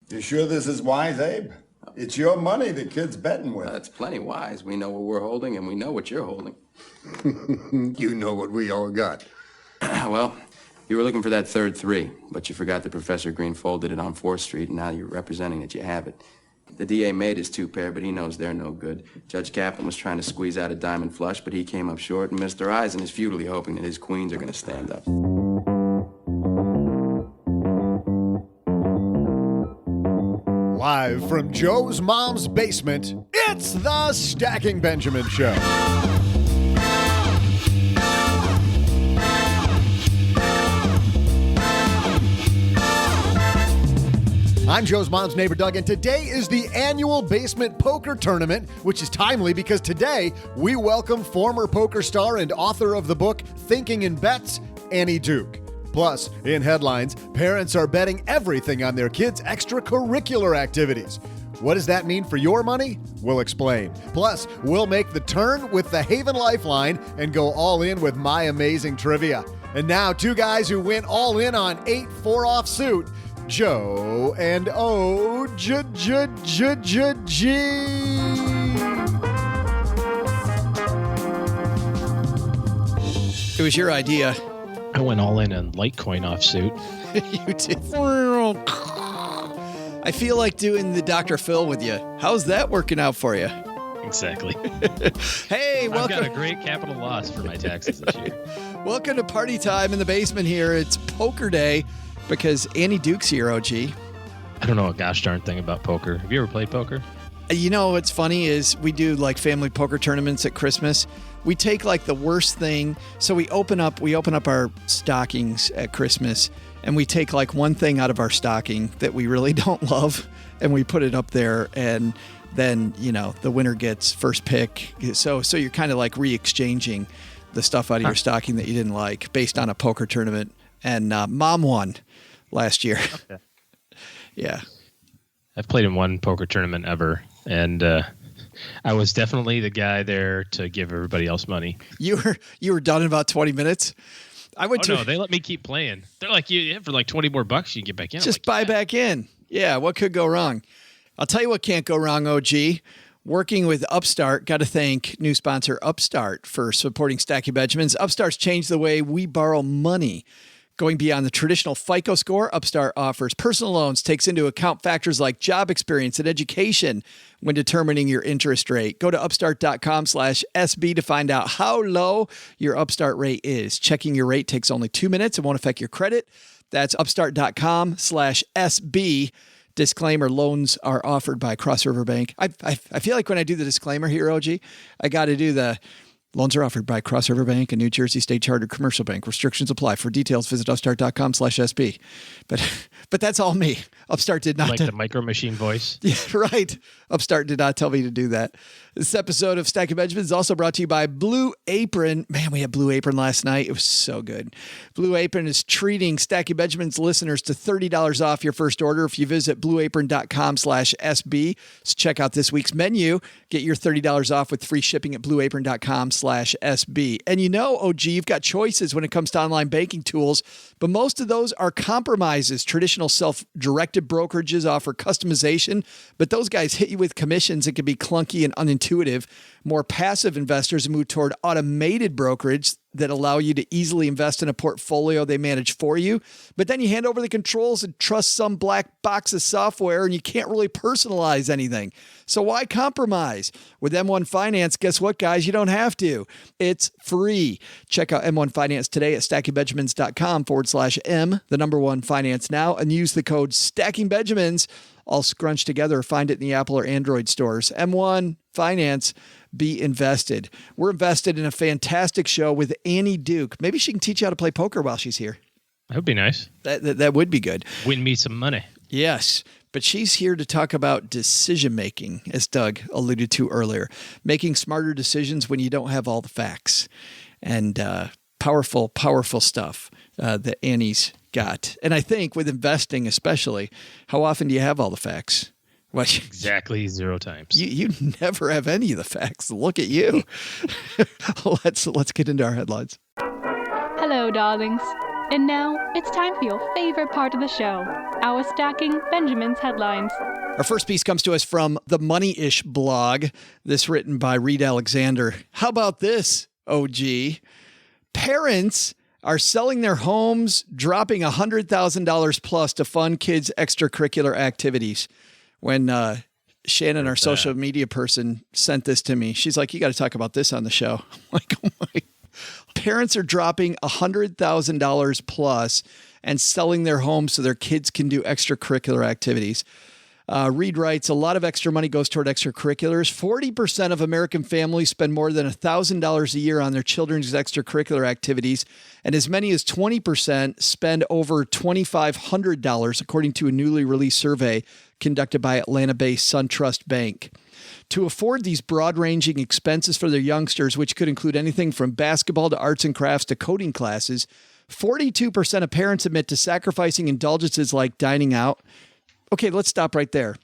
You sure this is wise, Abe? It's your money the kid's betting with. That's plenty wise. We know what we're holding, and we know what you're holding. You know what we all got. Well, you were looking for that third 3, but you forgot that Professor Green folded it on 4th Street, and now you're representing that you have it. The DA made his 2 pair, but he knows they're no good. Judge Kaplan was trying to squeeze out a diamond flush, but he came up short, and Mr. Eisen is futilely hoping that his queens are going to stand up. Live from Joe's mom's basement, it's the Stacking Benjamin Show. I'm Joe's mom's neighbor, Doug, and today is the annual basement poker tournament, which is timely because today we welcome former poker star and author of the book Thinking in Bets, Annie Duke. Plus, in headlines, parents are betting everything on their kids' extracurricular activities. What does that mean for your money? We'll explain. Plus, we'll make the turn with the Haven Lifeline and go all in with my amazing trivia. And now, 2 guys who went all in on 8 4-offsuit, Joe and O-G. It was your idea. I went all in on Litecoin offsuit. You did. I feel like doing the Dr. Phil with you. How's that working out for you? Exactly. Hey, welcome. I've got a great capital loss for my taxes this year. Welcome to party time in the basement here. It's poker day because Annie Duke's here, OG. I don't know a gosh darn thing about poker. Have you ever played poker? You know what's funny is we do like family poker tournaments at Christmas. We take like the worst thing. So we open up our stockings at Christmas and we take like one thing out of our stocking that we really don't love and we put it up there, and then, you know, the winner gets first pick. So you're kind of like re-exchanging the stuff out of your stocking that you didn't like based on a poker tournament. And Mom won last year. Okay. Yeah. I've played in one poker tournament ever, and I was definitely the guy there to give everybody else money. You were done in about 20 minutes. No, they let me keep playing. They're like, for like $20 more, you can get back in. Just buy back in. Yeah, what could go wrong? I'll tell you what can't go wrong, OG. Working with Upstart, got to thank new sponsor Upstart for supporting Stacking Benjamins. Upstart's changed the way we borrow money. Going beyond the traditional FICO score, Upstart offers personal loans, takes into account factors like job experience and education when determining your interest rate. Go to upstart.com/SB to find out how low your Upstart rate is. Checking your rate takes only 2 minutes and won't affect your credit. That's upstart.com/SB. Disclaimer, loans are offered by Cross River Bank. I feel like when I do the disclaimer here, OG, I got to do the loans are offered by Cross River Bank, a New Jersey state chartered commercial bank. Restrictions apply. For details, visit upstart.com/SB. But that's all me. Upstart did not. Like the Micro Machine voice? Yeah, right. Upstart did not tell me to do that. This episode of Stacking Benjamins is also brought to you by Blue Apron. Man, we had Blue Apron last night. It was so good. Blue Apron is treating Stacking Benjamins listeners to $30 off your first order if you visit blueapron.com/SB. So check out this week's menu. Get your $30 off with free shipping at blueapron.com/SB. And you know, OG, you've got choices when it comes to online banking tools, but most of those are compromises. Traditional self-directed brokerages offer customization, but those guys hit you with commissions that can be clunky and unintuitive. More passive investors move toward automated brokerage that allow you to easily invest in a portfolio they manage for you. But then you hand over the controls and trust some black box of software, and you can't really personalize anything. So why compromise? With M1 Finance, guess what, guys? You don't have to. It's free. Check out M1 Finance today at stackingbenjamins.com/M, the number one finance now, and use the code STACKINGBenjamins, all scrunched together. Find it in the Apple or Android stores. M1 Finance. Be invested. We're invested in a fantastic show with Annie Duke. Maybe she can teach you how to play poker while she's here. That would be nice. That would be good. Win me some money. Yes, but she's here to talk about decision making, as Doug alluded to earlier. Making smarter decisions when you don't have all the facts. And powerful stuff that Annie's got. And I think with investing especially, how often do you have all the facts? Well, exactly 0 times. You never have any of the facts. Look at you. Let's get into our headlines. Hello, darlings. And now, it's time for your favorite part of the show, our Stacking Benjamin's headlines. Our first piece comes to us from the Money-ish blog, this written by Reed Alexander. How about this, OG? Parents are selling their homes, dropping $100,000 plus to fund kids' extracurricular activities. When Shannon, our social media person, sent this to me, she's like, you got to talk about this on the show. I'm like, oh my. Parents are dropping $100,000 plus and selling their homes so their kids can do extracurricular activities. Reed writes, a lot of extra money goes toward extracurriculars. 40% of American families spend more than $1,000 a year on their children's extracurricular activities, and as many as 20% spend over $2,500, according to a newly released survey conducted by Atlanta-based SunTrust Bank. To afford these broad-ranging expenses for their youngsters, which could include anything from basketball to arts and crafts to coding classes, 42% of parents admit to sacrificing indulgences like dining out. Okay, let's stop right there.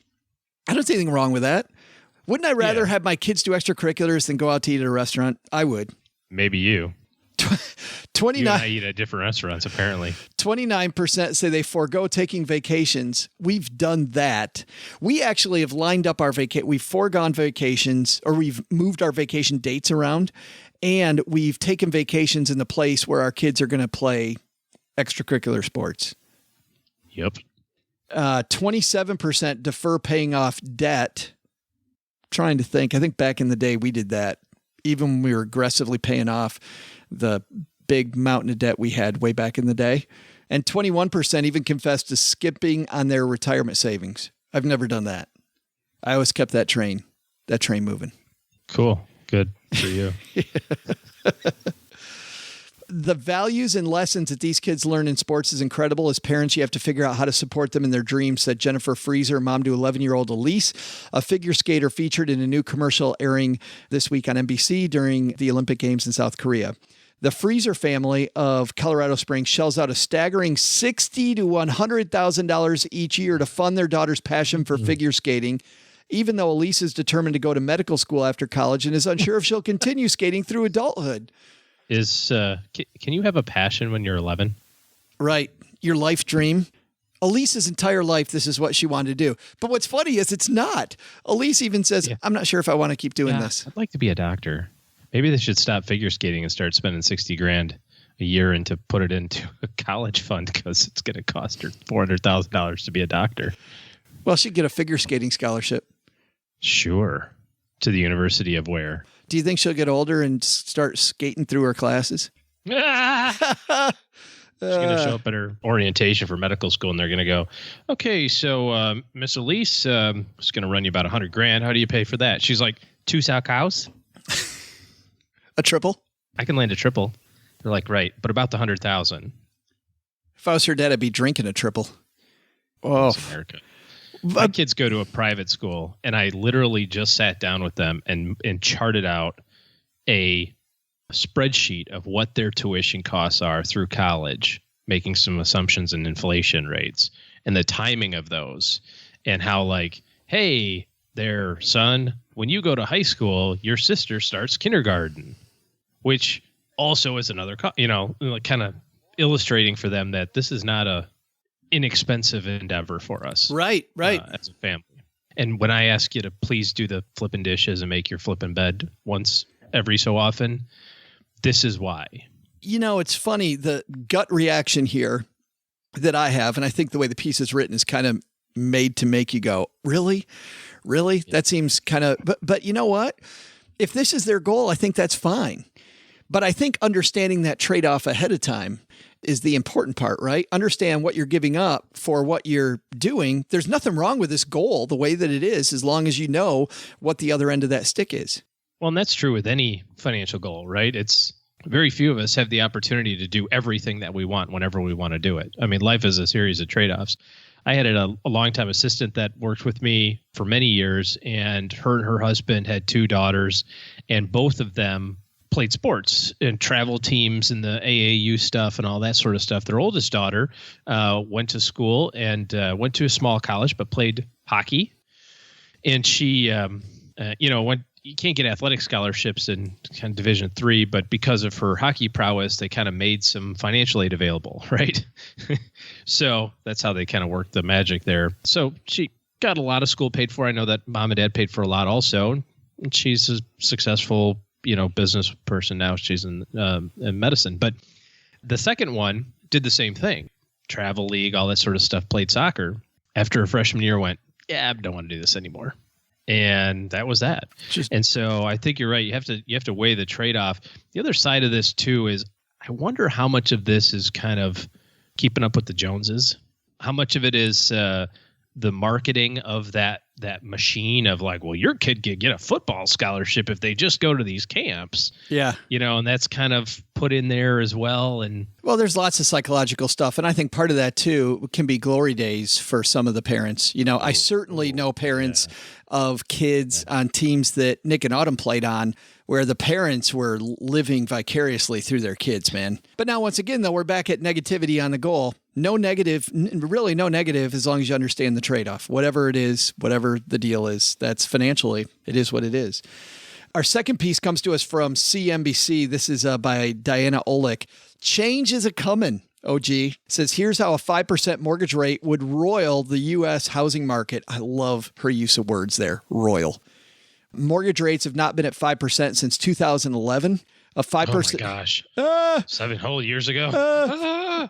I don't see anything wrong with that. Wouldn't I rather have my kids do extracurriculars than go out to eat at a restaurant? I would. Maybe you. 29. You and I eat at different restaurants, apparently. 29% say they forego taking vacations. We've done that. We actually have lined up our we've foregone vacations, or we've moved our vacation dates around, and we've taken vacations in the place where our kids are going to play extracurricular sports. Yep. 27% defer paying off debt. Trying to think. I think back in the day we did that, even when we were aggressively paying off the big mountain of debt we had way back in the day. And 21% even confessed to skipping on their retirement savings. I've never done that. I always kept that train moving. Cool. Good for you. The values and lessons that these kids learn in sports is incredible. As parents, you have to figure out how to support them in their dreams, said Jennifer Freezer, mom to 11-year-old Elise, a figure skater featured in a new commercial airing this week on NBC during the Olympic Games in South Korea. The Freezer family of Colorado Springs shells out a staggering $60,000 to $100,000 each year to fund their daughter's passion for figure skating, even though Elise is determined to go to medical school after college and is unsure if she'll continue skating through adulthood. Can you have a passion when you're 11? Right. Your life dream. Elise's entire life, this is what she wanted to do. But what's funny is it's not. Elise even says, I'm not sure if I want to keep doing this. I'd like to be a doctor. Maybe they should stop figure skating and start spending $60,000 a year and to put it into a college fund, because it's going to cost her $400,000 to be a doctor. Well, she'd get a figure skating scholarship. Sure. To the University of where? Do you think she'll get older and start skating through her classes? She's going to show up at her orientation for medical school, and they're going to go, okay, so Miss Elise is going to run you about $100,000. How do you pay for that? She's like, 2 sow cows? A triple? I can land a triple. They're like, right, but about the 100,000. If I was her dad, I'd be drinking a triple. Oh, it's America. My kids go to a private school, and I literally just sat down with them and charted out a spreadsheet of what their tuition costs are through college, making some assumptions in inflation rates and the timing of those, and how, like, hey, their son, when you go to high school, your sister starts kindergarten, which also is another, kind of illustrating for them that this is not a inexpensive endeavor for us. Right. As a family. And when I ask you to please do the flipping dishes and make your flipping bed once every so often, this is why. You know, it's funny, the gut reaction here that I have, and I think the way the piece is written is kind of made to make you go, really? Really? Yeah. That seems kind of, but you know what? If this is their goal, I think that's fine. But I think understanding that trade-off ahead of time is the important part, right? Understand what you're giving up for what you're doing. There's nothing wrong with this goal the way that it is, as long as you know what the other end of that stick is. Well, and that's true with any financial goal, right? It's very few of us have the opportunity to do everything that we want whenever we want to do it. I mean, life is a series of trade-offs. I had a longtime assistant that worked with me for many years, and her husband had 2 daughters, and both of them played sports and travel teams and the AAU stuff and all that sort of stuff. Their oldest daughter went to school and went to a small college, but played hockey. And she, you can't get athletic scholarships in kind of Division III, but because of her hockey prowess, they kind of made some financial aid available, right? So that's how they kind of worked the magic there. So she got a lot of school paid for. I know that mom and dad paid for a lot also. And she's a successful, business person now. She's in medicine. But the second one did the same thing. Travel league, all that sort of stuff, played soccer. After her freshman year went, I don't want to do this anymore. And that was that. And so I think you're right. You have to weigh the trade-off. The other side of this too is I wonder how much of this is kind of keeping up with the Joneses. How much of it is the marketing of that machine of like, well, your kid could get a football scholarship if they just go to these camps. Yeah. And that's kind of put in there as well. And well, there's lots of psychological stuff. And I think part of that too can be glory days for some of the parents. I certainly know parents of kids on teams that Nick and Autumn played on where the parents were living vicariously through their kids, man. But now, once again, though, we're back at negativity on the goal. No negative, really no negative, as long as you understand the trade-off. Whatever it is, whatever the deal is, that's financially, it is what it is. Our second piece comes to us from CNBC. This is by Diana Olick. Change is a-coming. OG says, here's how a 5% mortgage rate would roil the U.S. housing market. I love her use of words there, roil. Mortgage rates have not been at 5% since 2011. A 5%. Oh my gosh. 7 whole years ago.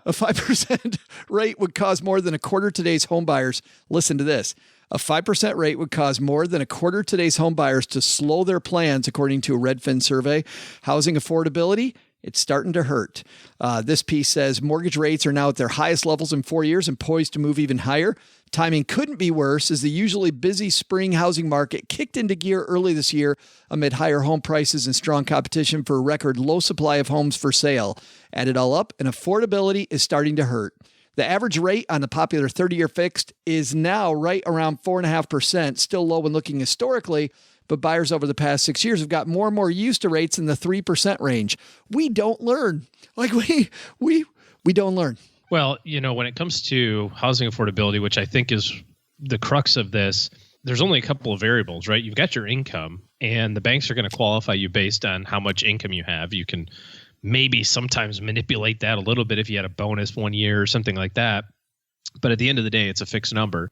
A 5% rate would cause more than a quarter today's home buyers. Listen to this. A 5% rate would cause more than a quarter today's home buyers to slow their plans, according to a Redfin survey. Housing affordability, it's starting to hurt. This piece says mortgage rates are now at their highest levels in 4 years and poised to move even higher. Timing couldn't be worse as the usually busy spring housing market kicked into gear early this year amid higher home prices and strong competition for a record low supply of homes for sale. Add it all up, and affordability is starting to hurt. The average rate on the popular 30-year fixed is now right around 4.5%, still low when looking historically, but buyers over the past 6 years have got more and more used to rates in the 3% range. We don't learn. Like we don't learn. Well, when it comes to housing affordability, which I think is the crux of this, there's only a couple of variables, right? You've got your income, and the banks are going to qualify you based on how much income you have. You can maybe sometimes manipulate that a little bit if you had a bonus 1 year or something like that. But at the end of the day, it's a fixed number.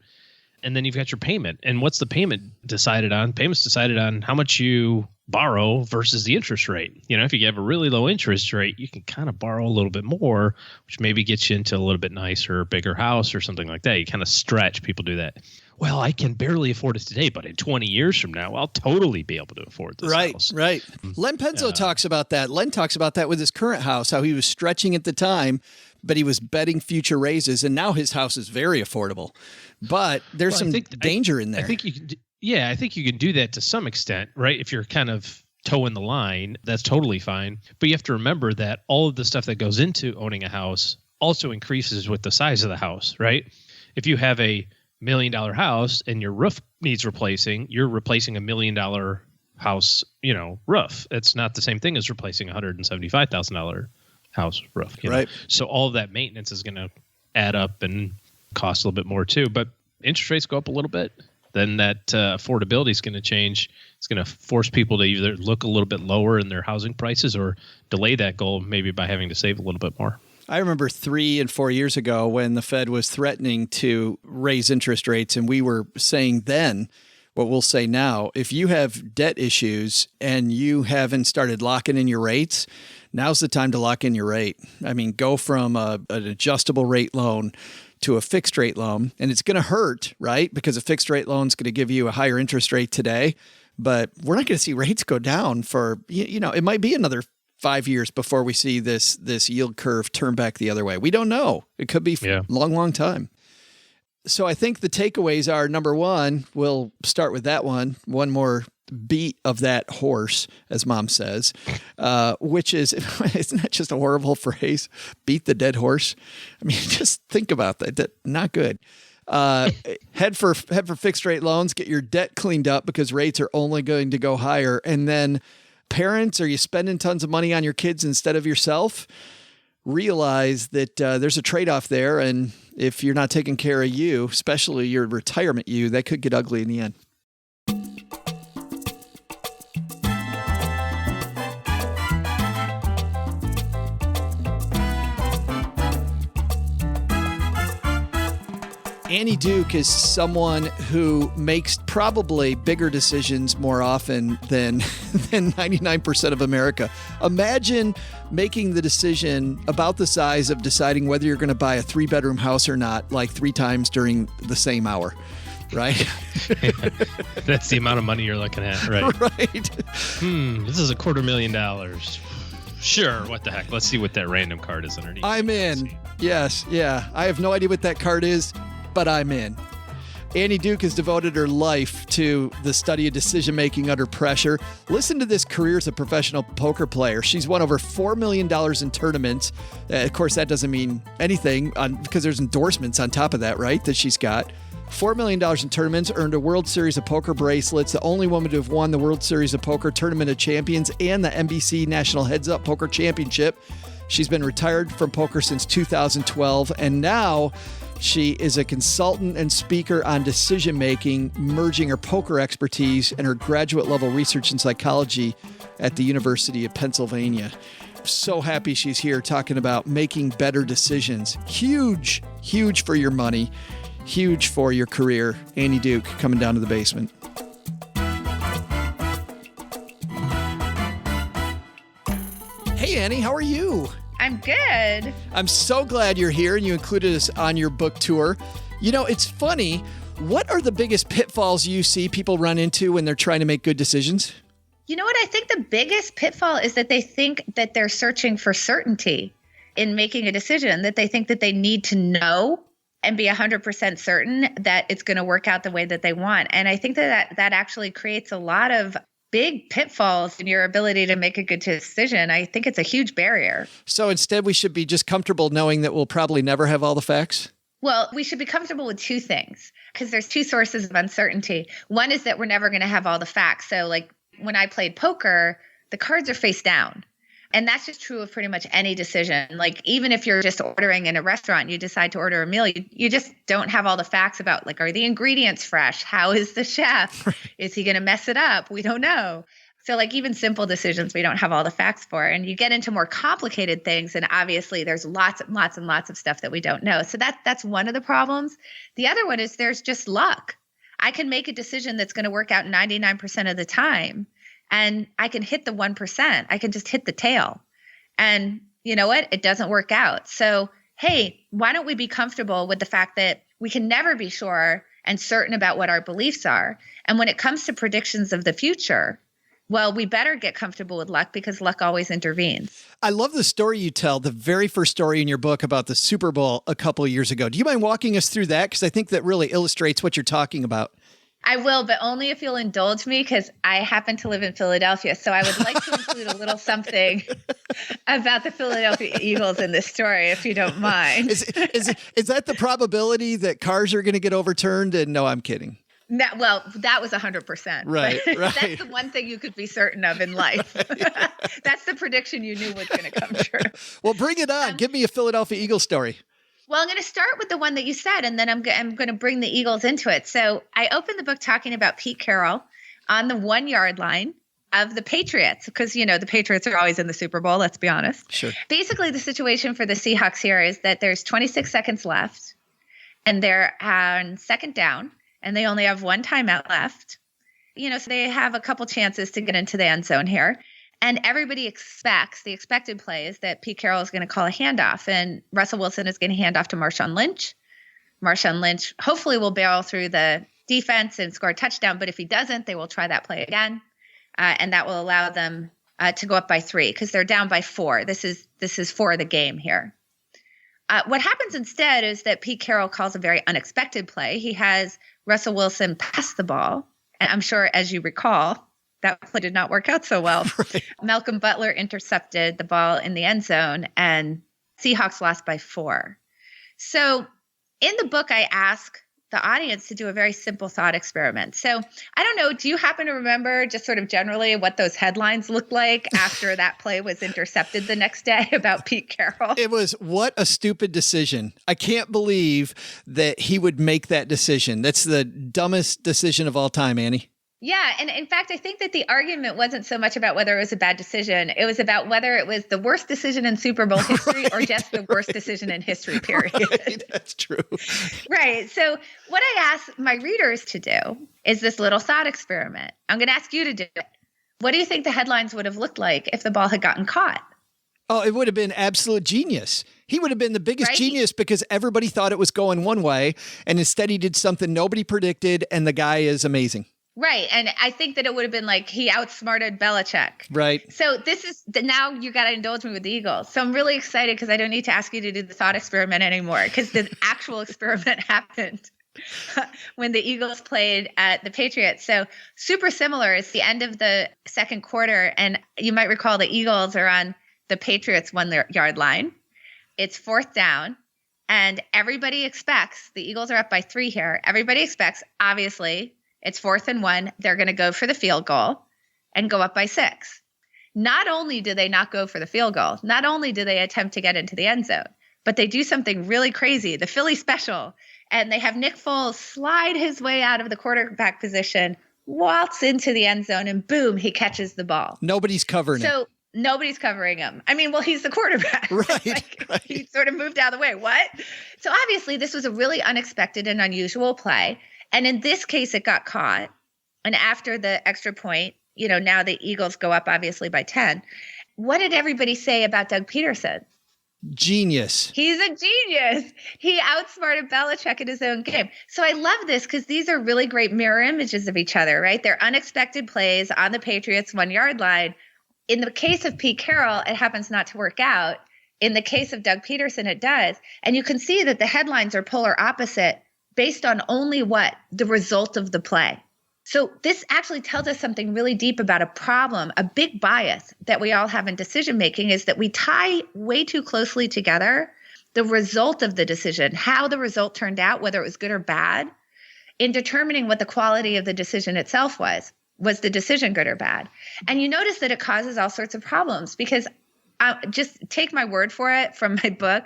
And then you've got your payment. And what's the payment decided on? Payment's decided on how much you borrow versus the interest rate. If you have a really low interest rate, you can kind of borrow a little bit more, which maybe gets you into a little bit nicer, bigger house or something like that. You kind of stretch. People do that. Well, I can barely afford it today, but in 20 years from now, I'll totally be able to afford this house. Right. Len Penzo talks about that. Len talks about that with his current house, how he was stretching at the time, but he was betting future raises, and now his house is very affordable. But there's some danger in there. I think you can. I think you can do that to some extent, right? If you're kind of toeing the line, that's totally fine. But you have to remember that all of the stuff that goes into owning a house also increases with the size of the house, right? If you have a $1 million house and your roof needs replacing, you're replacing $1 million house, roof. It's not the same thing as replacing $175,000 house roof. Right. So all of that maintenance is going to add up and cost a little bit more too. But interest rates go up a little bit, then that affordability is going to change. It's going to force people to either look a little bit lower in their housing prices or delay that goal maybe by having to save a little bit more. I remember 3 and 4 years ago when the Fed was threatening to raise interest rates, and we were saying then what we'll say now, if you have debt issues and you haven't started locking in your rates, now's the time to lock in your rate. I mean, go from an adjustable rate loan to a fixed rate loan, and it's going to hurt, right? Because a fixed rate loan is going to give you a higher interest rate today, but we're not going to see rates go down for, it might be another 5 years before we see this yield curve turn back the other way. We don't know. It could be a long time. So I think the takeaways are, number one, we'll start with that one more beat of that horse, as Mom says, which is, isn't that just a horrible phrase? Beat the dead horse. I mean, just think about that. Not good. Head for fixed rate loans. Get your debt cleaned up because rates are only going to go higher. And then parents, are you spending tons of money on your kids instead of yourself? Realize that there's a trade-off there. And if you're not taking care of you, especially your retirement you, that could get ugly in the end. Annie Duke is someone who makes probably bigger decisions more often than 99% of America. Imagine making the decision about the size of deciding whether you're going to buy a 3-bedroom house or not, like 3 times during the same hour, right? That's the amount of money you're looking at, right? Right. This is $250,000. Sure, what the heck? Let's see what that random card is underneath. I'm in. Yes, yeah. I have no idea what that card is, but I'm in. Annie Duke has devoted her life to the study of decision-making under pressure. Listen to this career as a professional poker player. She's won over $4 million in tournaments. Of course, that doesn't mean anything because there's endorsements on top of that, right, that she's got. $4 million in tournaments, earned a World Series of Poker bracelets, the only woman to have won the World Series of Poker Tournament of Champions and the NBC National Heads Up Poker Championship. She's been retired from poker since 2012, and now she is a consultant and speaker on decision-making, merging her poker expertise and her graduate-level research in psychology at the University of Pennsylvania. So happy she's here talking about making better decisions. Huge, huge for your money, huge for your career. Annie Duke coming down to the basement. Hey, Annie, how are you? I'm good. I'm so glad you're here and you included us on your book tour. You know, it's funny. What are the biggest pitfalls you see people run into when they're trying to make good decisions? You know what? I think the biggest pitfall is that they think that they're searching for certainty in making a decision, that they think that they need to know and be 100% certain that it's going to work out the way that they want. And I think that actually creates a lot of big pitfalls in your ability to make a good decision. I think it's a huge barrier. So instead, we should be just comfortable knowing that we'll probably never have all the facts? Well, we should be comfortable with 2 things because there's 2 sources of uncertainty. One is that we're never going to have all the facts. So like when I played poker, the cards are face down. And that's just true of pretty much any decision. Like even if you're just ordering in a restaurant, you decide to order a meal, you just don't have all the facts about like, are the ingredients fresh? How is the chef? Is he going to mess it up? We don't know. So like even simple decisions, we don't have all the facts for. And you get into more complicated things. And obviously there's lots and lots and lots of stuff that we don't know. So that's one of the problems. The other one is there's just luck. I can make a decision that's going to work out 99% of the time. And I can hit the 1%. I can just hit the tail. And you know what? It doesn't work out. So, hey, why don't we be comfortable with the fact that we can never be sure and certain about what our beliefs are? And when it comes to predictions of the future, well, we better get comfortable with luck because luck always intervenes. I love the story you tell, the very first story in your book about the Super Bowl a couple of years ago. Do you mind walking us through that? Because I think that really illustrates what you're talking about. I will, but only if you'll indulge me because I happen to live in Philadelphia. So I would like to include a little something about the Philadelphia Eagles in this story, if you don't mind. Is that the probability that cars are going to get overturned? And no, I'm kidding. No, well, that was 100%. Right. That's the one thing you could be certain of in life. That's the prediction you knew was going to come true. Well, bring it on. Give me a Philadelphia Eagles story. Well, I'm going to start with the one that you said, and then I'm going to bring the Eagles into it. So I opened the book talking about Pete Carroll on the 1-yard line of the Patriots, because, you know, the Patriots are always in the Super Bowl, let's be honest. Sure. Basically, the situation for the Seahawks here is that there's 26 seconds left, and they're on 2nd down, and they only have 1 timeout left. You know, so they have a couple chances to get into the end zone here. And everybody expects, the expected play is that Pete Carroll is going to call a handoff and Russell Wilson is going to hand off to Marshawn Lynch. Marshawn Lynch hopefully will barrel through the defense and score a touchdown. But if he doesn't, they will try that play again. And that will allow them to go up by 3 because they're down by 4. This is for the game here. What happens instead is that Pete Carroll calls a very unexpected play. He has Russell Wilson pass the ball. And I'm sure, as you recall, that play did not work out so well. Right. Malcolm Butler intercepted the ball in the end zone and Seahawks lost by 4. So in the book, I ask the audience to do a very simple thought experiment. So I don't know, do you happen to remember just sort of generally what those headlines looked like after that play was intercepted the next day about Pete Carroll? It was, what a stupid decision. I can't believe that he would make that decision. That's the dumbest decision of all time, Annie. Yeah. And in fact, I think that the argument wasn't so much about whether it was a bad decision. It was about whether it was the worst decision in Super Bowl history or just the worst decision in history, period. Right, that's true. Right. So what I ask my readers to do is this little thought experiment. I'm going to ask you to do it. What do you think the headlines would have looked like if the ball had gotten caught? Oh, it would have been absolute genius. He would have been the biggest genius because everybody thought it was going one way, and instead he did something nobody predicted, and the guy is amazing. Right. And I think that it would have been like he outsmarted Belichick. Right. So now you got to indulge me with the Eagles. So I'm really excited because I don't need to ask you to do the thought experiment anymore because the actual experiment happened when the Eagles played at the Patriots. So super similar. It's the end of the second quarter. And you might recall the Eagles are on the Patriots 1 yard line. It's 4th down. And everybody expects, the Eagles are up by 3 here. Everybody expects, obviously, it's 4th and 1. They're going to go for the field goal and go up by 6. Not only do they not go for the field goal, not only do they attempt to get into the end zone, but they do something really crazy, the Philly special. And they have Nick Foles slide his way out of the quarterback position, waltz into the end zone, and boom, he catches the ball. Nobody's covering him. So nobody's covering him. I mean, well, he's the quarterback. Right. He sort of moved out of the way. What? So obviously this was a really unexpected and unusual play. And in this case, it got caught. And after the extra point, now the Eagles go up obviously by 10. What did everybody say about Doug Peterson? Genius. He's a genius. He outsmarted Belichick in his own game. So I love this because these are really great mirror images of each other, right? They're unexpected plays on the Patriots 1 yard line. In the case of Pete Carroll, it happens not to work out. In the case of Doug Peterson, it does. And you can see that the headlines are polar opposite based on only what? The result of the play. So this actually tells us something really deep about a problem, a big bias that we all have in decision making is that we tie way too closely together the result of the decision, how the result turned out, whether it was good or bad, in determining what the quality of the decision itself was. Was the decision good or bad? And you notice that it causes all sorts of problems because just take my word for it from my book.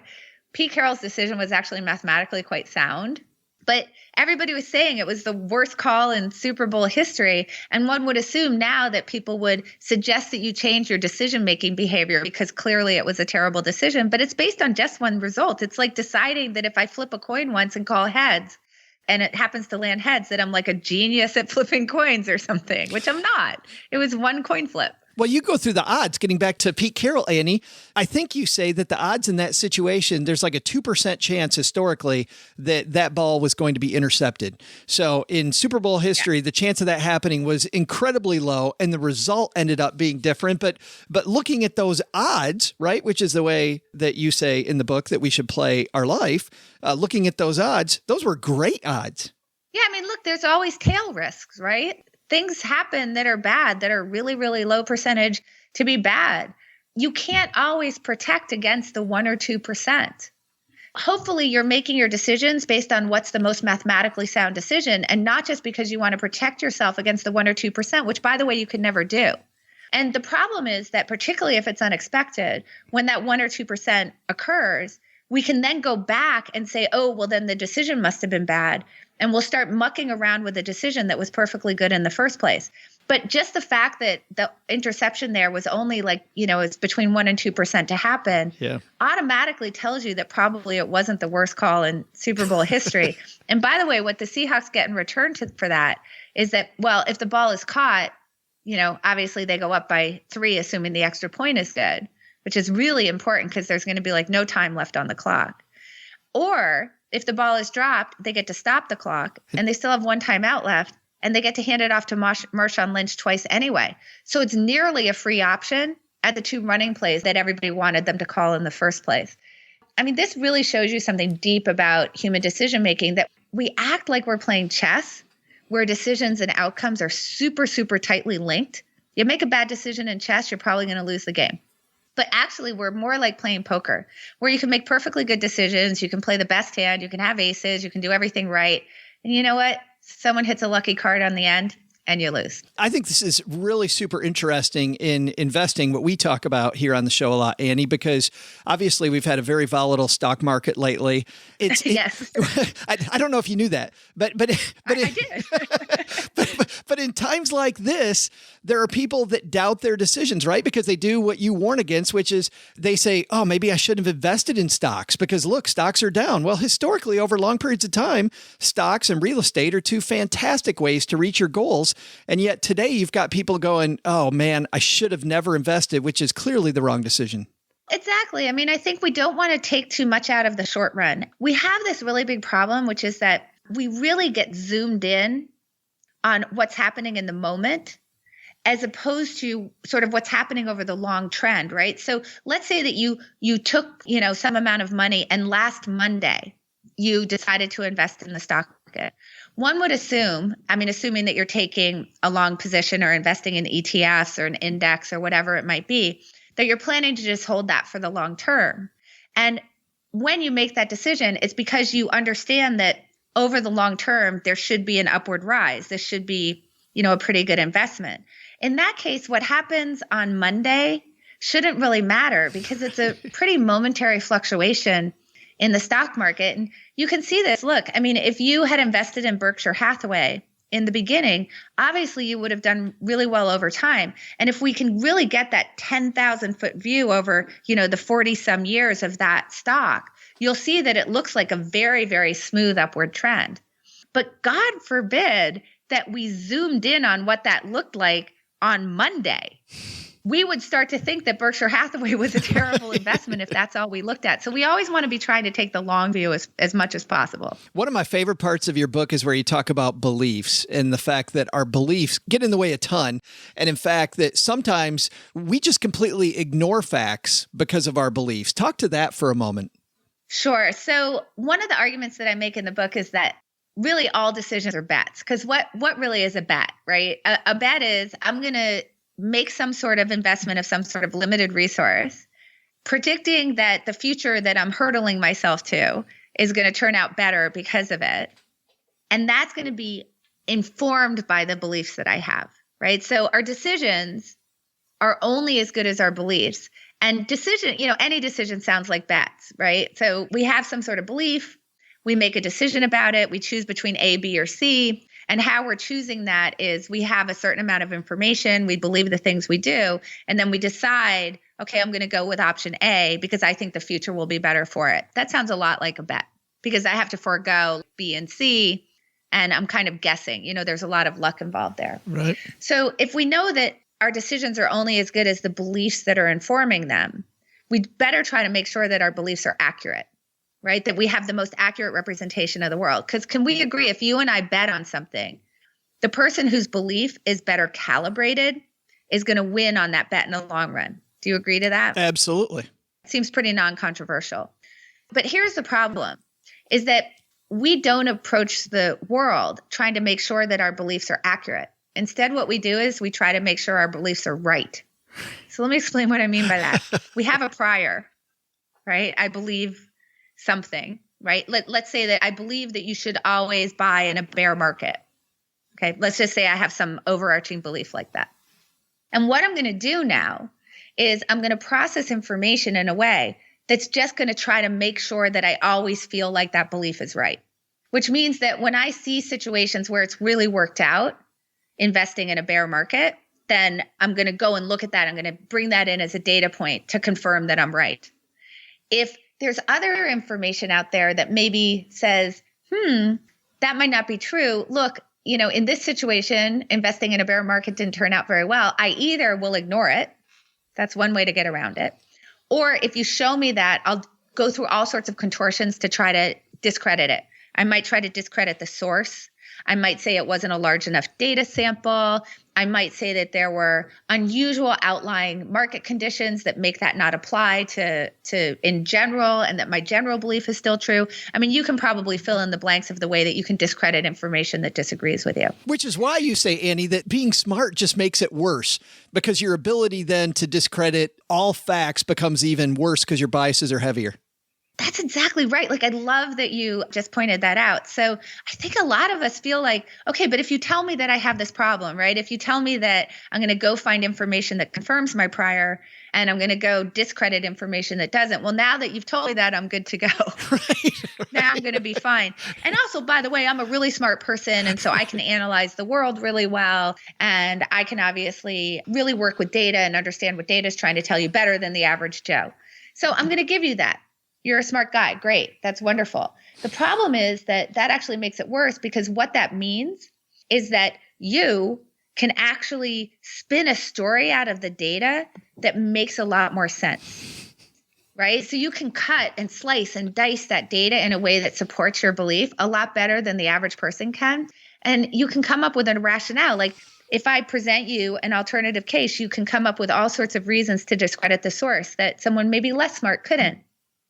Pete Carroll's decision was actually mathematically quite sound. But everybody was saying it was the worst call in Super Bowl history. And one would assume now that people would suggest that you change your decision-making behavior because clearly it was a terrible decision. But it's based on just one result. It's like deciding that if I flip a coin once and call heads, and it happens to land heads, that I'm like a genius at flipping coins or something, which I'm not. It was one coin flip. Well, you go through the odds, getting back to Pete Carroll, Annie. I think you say that the odds in that situation, there's like a 2% chance historically that that ball was going to be intercepted. So in Super Bowl history, the chance of that happening was incredibly low, and the result ended up being different. But looking at those odds, right, which is the way that you say in the book that we should play our life, looking at those odds, those were great odds. Yeah, I mean, look, there's always tail risks, right? Things happen that are bad, that are really, really low percentage to be bad. You can't always protect against the 1 or 2%. Hopefully you're making your decisions based on what's the most mathematically sound decision and not just because you want to protect yourself against the 1 or 2%, which by the way, you could never do. And the problem is that particularly if it's unexpected, when that 1 or 2% occurs, we can then go back and say, oh, well, then the decision must have been bad. And we'll start mucking around with a decision that was perfectly good in the first place. But just the fact that the interception there was only it's between 1 and 2% to happen, automatically tells you that probably it wasn't the worst call in Super Bowl history. And by the way, what the Seahawks get in return for that is that, well, if the ball is caught, obviously they go up by 3, assuming the extra point is good, which is really important because there's going to be no time left on the clock. Or if the ball is dropped, they get to stop the clock and they still have 1 timeout left and they get to hand it off to Marshawn Lynch twice anyway. So it's nearly a free option at the 2 running plays that everybody wanted them to call in the first place. I mean, this really shows you something deep about human decision making, that we act like we're playing chess where decisions and outcomes are super, super tightly linked. You make a bad decision in chess, you're probably going to lose the game. But actually, we're more like playing poker, where you can make perfectly good decisions. You can play the best hand. You can have aces. You can do everything right. And you know what? Someone hits a lucky card on the end and you lose. I think this is really super interesting in investing, what we talk about here on the show a lot, Annie, because obviously we've had a very volatile stock market lately. Yes. I don't know if you knew that, but I did. but in times like this, there are people that doubt their decisions, right? Because they do what you warn against, which is they say, oh, maybe I shouldn't have invested in stocks because look, stocks are down. Well, historically, over long periods of time, stocks and real estate are two fantastic ways to reach your goals. And yet today you've got people going, oh man, I should have never invested, which is clearly the wrong decision. Exactly. I mean, I think we don't want to take too much out of the short run. We have this really big problem, which is that we really get zoomed in on what's happening in the moment, as opposed to sort of what's happening over the long trend, right? So let's say that you took, some amount of money and last Monday you decided to invest in the stock market. One would assume, assuming that you're taking a long position or investing in ETFs or an index or whatever it might be, that you're planning to just hold that for the long term. And when you make that decision, it's because you understand that over the long term, there should be an upward rise. This should be, a pretty good investment. In that case, what happens on Monday shouldn't really matter because it's a pretty momentary fluctuation in the stock market. And you can see this. Look, if you had invested in Berkshire Hathaway in the beginning, obviously you would have done really well over time. And if we can really get that 10,000-foot view over, the 40 some years of that stock, you'll see that it looks like a very, very smooth upward trend. But God forbid that we zoomed in on what that looked like on Monday. We would start to think that Berkshire Hathaway was a terrible investment if that's all we looked at. So we always want to be trying to take the long view as much as possible. One of my favorite parts of your book is where you talk about beliefs and the fact that our beliefs get in the way a ton. And in fact, that sometimes we just completely ignore facts because of our beliefs. Talk to that for a moment. Sure. So one of the arguments that I make in the book is that really all decisions are bets. Because what really is a bet, right? A bet is I'm going to make some sort of investment of some sort of limited resource, predicting that the future that I'm hurdling myself to is going to turn out better because of it. And that's going to be informed by the beliefs that I have, right? So our decisions are only as good as our beliefs. And any decision sounds like bets, right? So we have some sort of belief, we make a decision about it, we choose between A, B, or C. And how we're choosing that is we have a certain amount of information, we believe the things we do, and then we decide, okay, I'm going to go with option A because I think the future will be better for it. That sounds a lot like a bet because I have to forego B and C, and I'm kind of guessing. There's a lot of luck involved there. Right. So if we know that our decisions are only as good as the beliefs that are informing them, we'd better try to make sure that our beliefs are accurate. Right? That we have the most accurate representation of the world. Because can we agree if you and I bet on something, the person whose belief is better calibrated is going to win on that bet in the long run? Do you agree to that? Absolutely. It seems pretty non-controversial. But here's the problem, is that we don't approach the world trying to make sure that our beliefs are accurate. Instead, what we do is we try to make sure our beliefs are right. So let me explain what I mean by that. We have a prior, right? I believe something, right? Let's say that I believe that you should always buy in a bear market. Okay, let's just say I have some overarching belief like that. And what I'm going to do now is I'm going to process information in a way that's just going to try to make sure that I always feel like that belief is right, which means that when I see situations where it's really worked out, investing in a bear market, then I'm going to go and look at that. I'm going to bring that in as a data point to confirm that I'm right. If there's other information out there that maybe says, that might not be true. Look, in this situation, investing in a bear market didn't turn out very well. I either will ignore it. That's one way to get around it. Or if you show me that, I'll go through all sorts of contortions to try to discredit it. I might try to discredit the source. I might say it wasn't a large enough data sample. I might say that there were unusual outlying market conditions that make that not apply to in general, and that my general belief is still true. You can probably fill in the blanks of the way that you can discredit information that disagrees with you. Which is why you say, Annie, that being smart just makes it worse, because your ability then to discredit all facts becomes even worse because your biases are heavier. That's exactly right. I love that you just pointed that out. So I think a lot of us feel like, okay, but if you tell me that I have this problem, right? If you tell me that I'm going to go find information that confirms my prior and I'm going to go discredit information that doesn't, well, now that you've told me that, I'm good to go. Right. Now I'm going to be fine. And also, by the way, I'm a really smart person. And so I can analyze the world really well. And I can obviously really work with data and understand what data is trying to tell you better than the average Joe. So I'm going to give you that. You're a smart guy. Great. That's wonderful. The problem is that actually makes it worse, because what that means is that you can actually spin a story out of the data that makes a lot more sense, right? So you can cut and slice and dice that data in a way that supports your belief a lot better than the average person can. And you can come up with a rationale. Like if I present you an alternative case, you can come up with all sorts of reasons to discredit the source that someone maybe less smart couldn't.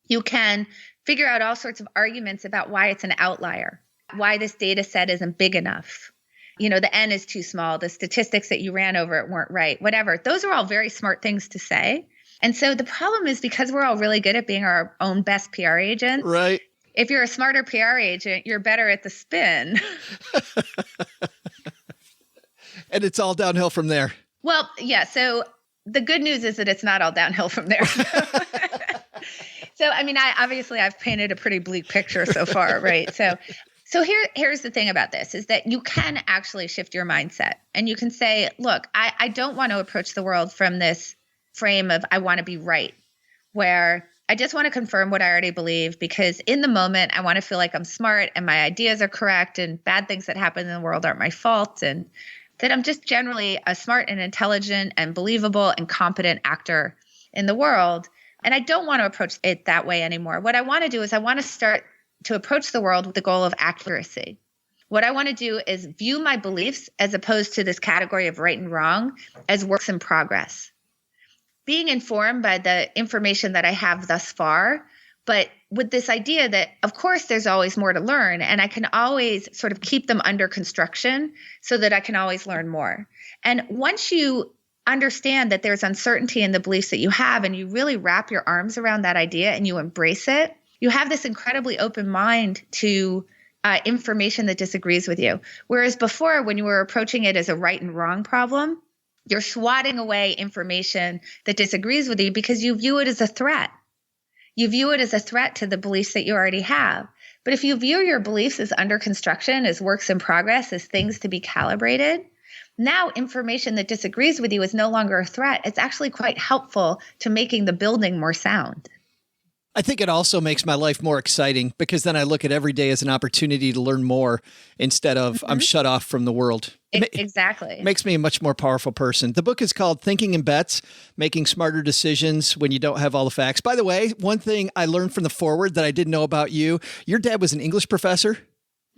You can figure out all sorts of arguments about why it's an outlier, why this data set isn't big enough. The N is too small. The statistics that you ran over it weren't right, whatever. Those are all very smart things to say. And so the problem is, because we're all really good at being our own best PR agent. Right. If you're a smarter PR agent, you're better at the spin. And it's all downhill from there. Well, yeah. So the good news is that it's not all downhill from there. So, I mean, I've painted a pretty bleak picture so far, right? So here's the thing about this is that you can actually shift your mindset, and you can say, look, I don't want to approach the world from this frame of I want to be right, where I just want to confirm what I already believe, because in the moment I want to feel like I'm smart and my ideas are correct and bad things that happen in the world aren't my fault, and that I'm just generally a smart and intelligent and believable and competent actor in the world. And I don't want to approach it that way anymore. What I want to do is I want to start to approach the world with the goal of accuracy. What I want to do is view my beliefs, as opposed to this category of right and wrong, as works in progress. Being informed by the information that I have thus far, but with this idea that, of course, there's always more to learn, and I can always sort of keep them under construction so that I can always learn more. And once you understand that there's uncertainty in the beliefs that you have, and you really wrap your arms around that idea and you embrace it, you have this incredibly open mind to information that disagrees with you. Whereas before, when you were approaching it as a right and wrong problem, you're swatting away information that disagrees with you because you view it as a threat. You view it as a threat to the beliefs that you already have. But if you view your beliefs as under construction, as works in progress, as things to be calibrated, now information that disagrees with you is no longer a threat. It's actually quite helpful to making the building more sound. I think it also makes my life more exciting, because then I look at every day as an opportunity to learn more instead of I'm shut off from the world. Exactly. It makes me a much more powerful person. The book is called Thinking in Bets, Making Smarter Decisions When You Don't Have All the Facts. By the way, one thing I learned from the foreword that I didn't know about you, your dad was an English professor.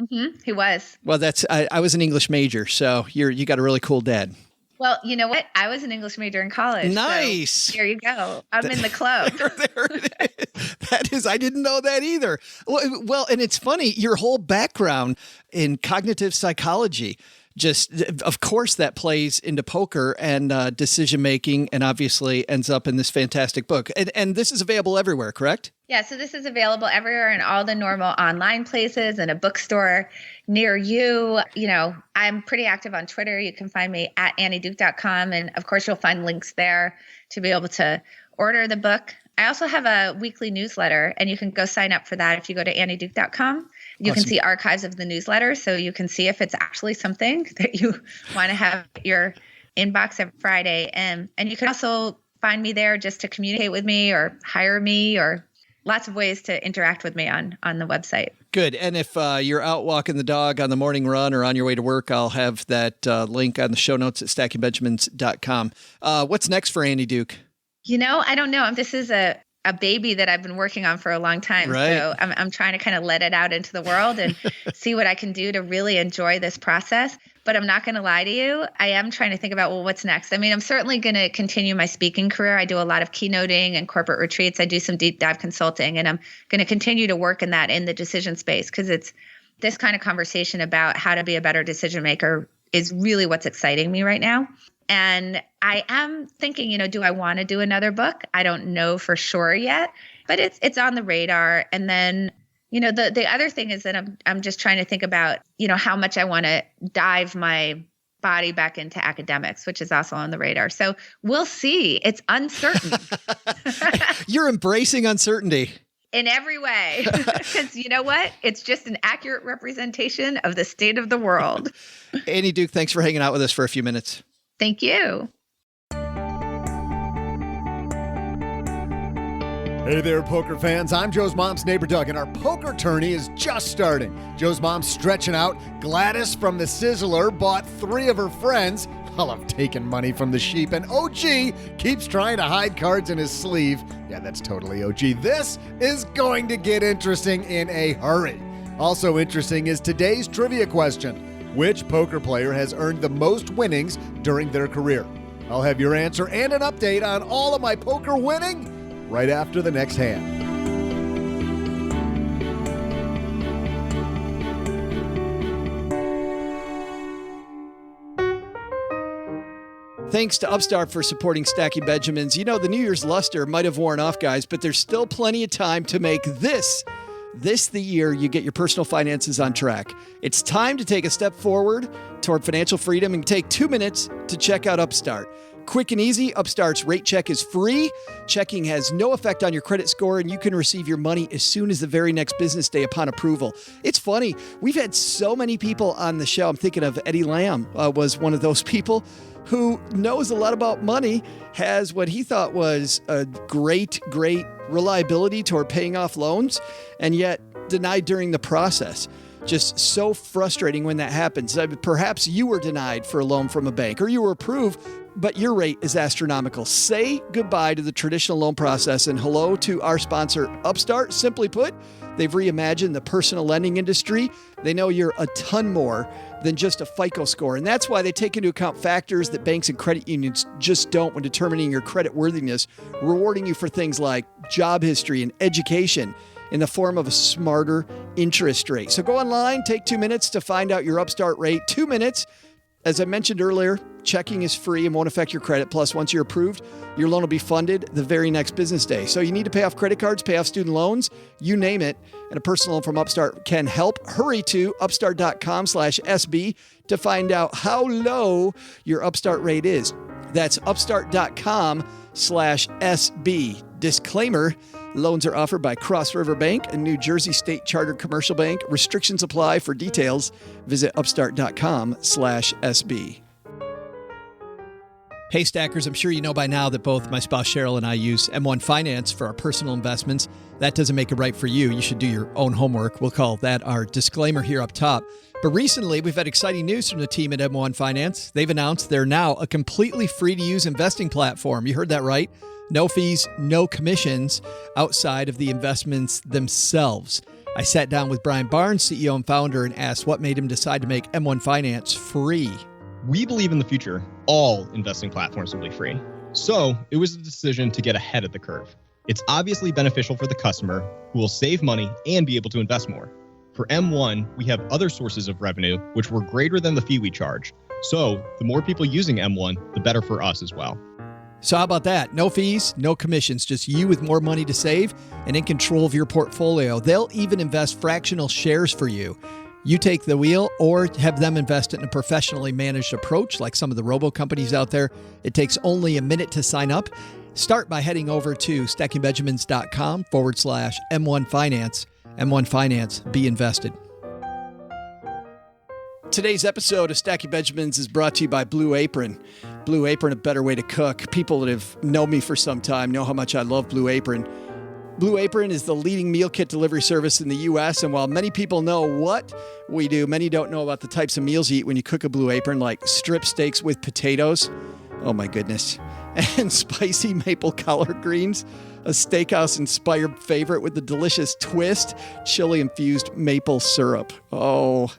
Mm-hmm. He was. Well, I was an English major, so you got a really cool dad. Well, you know what? I was an English major in college. Nice. So there you go. I'm in the club. There it is. I didn't know that either. Well, and it's funny, your whole background in cognitive psychology, just, of course, that plays into poker and decision-making, and obviously ends up in this fantastic book. And this is available everywhere, correct? Yeah, so this is available everywhere in all the normal online places and a bookstore near you. I'm pretty active on Twitter. You can find me at annieduke.com. And of course, you'll find links there to be able to order the book. I also have a weekly newsletter, and you can go sign up for that if you go to annieduke.com. You can see archives of the newsletter, so you can see if it's actually something that you want to have in your inbox every Friday. And you can also find me there just to communicate with me or hire me, or lots of ways to interact with me on the website. Good. And if you're out walking the dog on the morning run or on your way to work, I'll have that link on the show notes at stackingbenjamins.com. What's next for Annie Duke? I don't know. This is a baby that I've been working on for a long time. Right. So I'm trying to kind of let it out into the world and see what I can do to really enjoy this process. But I'm not going to lie to you. I am trying to think about, what's next? I mean, I'm certainly going to continue my speaking career. I do a lot of keynoting and corporate retreats. I do some deep dive consulting, and I'm going to continue to work in the decision space, because it's this kind of conversation about how to be a better decision maker is really what's exciting me right now. And I am thinking, do I want to do another book? I don't know for sure yet, but it's on the radar. And then, the other thing is that I'm just trying to think about, how much I want to dive my body back into academics, which is also on the radar. So we'll see. It's uncertain. You're embracing uncertainty. in every way. Because you know what? It's just an accurate representation of the state of the world. Annie Duke, thanks for hanging out with us for a few minutes. Thank you. Hey there, poker fans. I'm Joe's mom's neighbor, Doug, and our poker tourney is just starting. Joe's mom's stretching out. Gladys from the Sizzler bought 3 of her friends. I'll have taken money from the sheep, and OG keeps trying to hide cards in his sleeve. Yeah, that's totally OG. This is going to get interesting in a hurry. Also interesting is today's trivia question. Which poker player has earned the most winnings during their career? I'll have your answer and an update on all of my poker winning right after the next hand. Thanks to Upstart for supporting Stacking Benjamins. You know, the New Year's luster might have worn off, guys, but there's still plenty of time to make this the year you get your personal finances on track. It's time to take a step forward toward financial freedom and take 2 minutes to check out Upstart. Quick and easy, Upstart's rate check is free. Checking has no effect on your credit score, and you can receive your money as soon as the very next business day upon approval. It's funny. We've had so many people on the show. I'm thinking of Eddie Lamb was one of those people who knows a lot about money, has what he thought was a great reliability toward paying off loans, and yet denied during the process. Just so frustrating when that happens. Perhaps you were denied for a loan from a bank, or you were approved, but your rate is astronomical. Say goodbye to the traditional loan process and hello to our sponsor, Upstart. Simply put, they've reimagined the personal lending industry. They know you're a ton more than just a FICO score, and that's why they take into account factors that banks and credit unions just don't when determining your credit worthiness, rewarding you for things like job history and education in the form of a smarter interest rate. So go online, take 2 minutes to find out your Upstart rate. 2 minutes. As I mentioned earlier, checking is free and won't affect your credit. Plus, once you're approved, your loan will be funded the very next business day. So you need to pay off credit cards, pay off student loans, you name it, and a personal loan from Upstart can help. Hurry to upstart.com/SB to find out how low your Upstart rate is. That's upstart.com/SB. Disclaimer, loans are offered by Cross River Bank, a New Jersey state chartered commercial bank. Restrictions apply. For details, visit upstart.com/SB. Hey, Stackers, I'm sure you know by now that both my spouse Cheryl and I use M1 Finance for our personal investments. That doesn't make it right for you. You should do your own homework. We'll call that our disclaimer here up top. But recently, we've had exciting news from the team at M1 Finance. They've announced they're now a completely free-to-use investing platform. You heard that right. No fees, no commissions outside of the investments themselves. I sat down with Brian Barnes, CEO and founder, and asked what made him decide to make M1 Finance free. We believe in the future, all investing platforms will be free. So it was a decision to get ahead of the curve. It's obviously beneficial for the customer who will save money and be able to invest more. For M1, we have other sources of revenue which were greater than the fee we charge. So the more people using M1, the better for us as well. So how about that? No fees, no commissions, just you with more money to save and in control of your portfolio. They'll even invest fractional shares for you. You take the wheel or have them invest in a professionally managed approach like some of the robo companies out there. It takes only a minute to sign up. Start by heading over to stackingbenjamins.com/M1 Finance. M1 Finance, be invested. Today's episode of Stacking Benjamins is brought to you by Blue Apron. Blue Apron, a better way to cook. People that have known me for some time know how much I love Blue Apron. Blue Apron is the leading meal kit delivery service in the U.S., and while many people know what we do, many don't know about the types of meals you eat when you cook a Blue Apron, like strip steaks with potatoes. Oh my goodness. And spicy maple collard greens, a steakhouse-inspired favorite with the delicious twist, chili-infused maple syrup. Oh,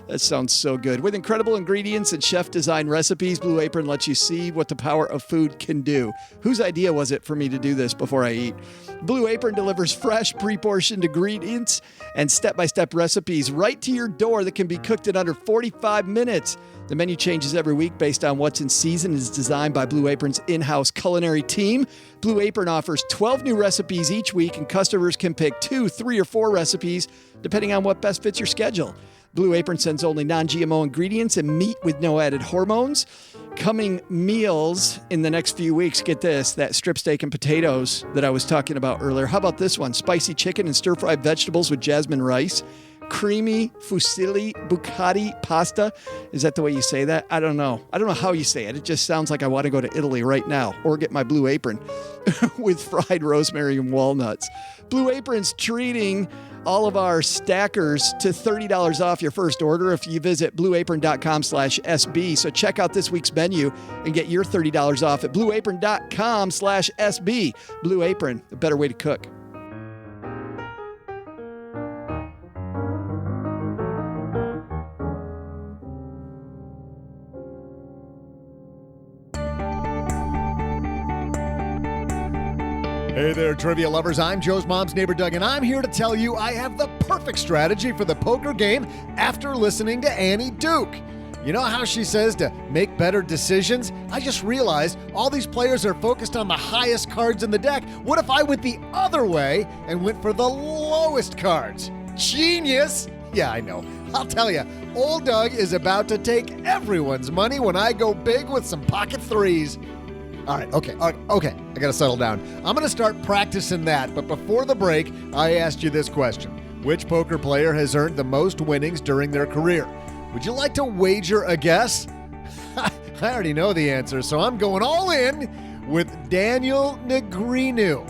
that sounds so good. With incredible ingredients and chef-designed recipes, Blue Apron lets you see what the power of food can do. Whose idea was it for me to do this before I eat? Blue Apron delivers fresh, pre-portioned ingredients and step-by-step recipes right to your door that can be cooked in under 45 minutes. The menu changes every week based on what's in season and is designed by Blue Apron's in-house culinary team. Blue Apron offers 12 new recipes each week, and customers can pick 2, 3, or 4 recipes depending on what best fits your schedule. Blue Apron sends only non-GMO ingredients and meat with no added hormones. coming meals in the next few weeks, get this, that strip steak and potatoes that I was talking about earlier. How about this one? Spicy chicken and stir-fried vegetables with jasmine rice. Creamy fusilli bucati pasta. Is that the way you say that? I don't know. I don't know how you say it. It just sounds like I want to go to Italy right now or get my Blue Apron with fried rosemary and walnuts. Blue Apron's treating all of our stackers to $30 off your first order if you visit blueapron.com/SB. So check out this week's menu and get your $30 off at blueapron.com/SB. Blue Apron, a better way to cook. Hey there, trivia lovers. I'm Joe's mom's neighbor, Doug, and I'm here to tell you I have the perfect strategy for the poker game after listening to Annie Duke. You know how she says to make better decisions? I just realized all these players are focused on the highest cards in the deck. What if I went the other way and went for the lowest cards? Genius! Yeah, I know. I'll tell you, old Doug is about to take everyone's money when I go big with some pocket threes. All right, okay, I gotta settle down. I'm gonna start practicing that, but before the break, I asked you this question. Which poker player has earned the most winnings during their career? Would you like to wager a guess? I already know the answer, so I'm going all in with Daniel Negreanu.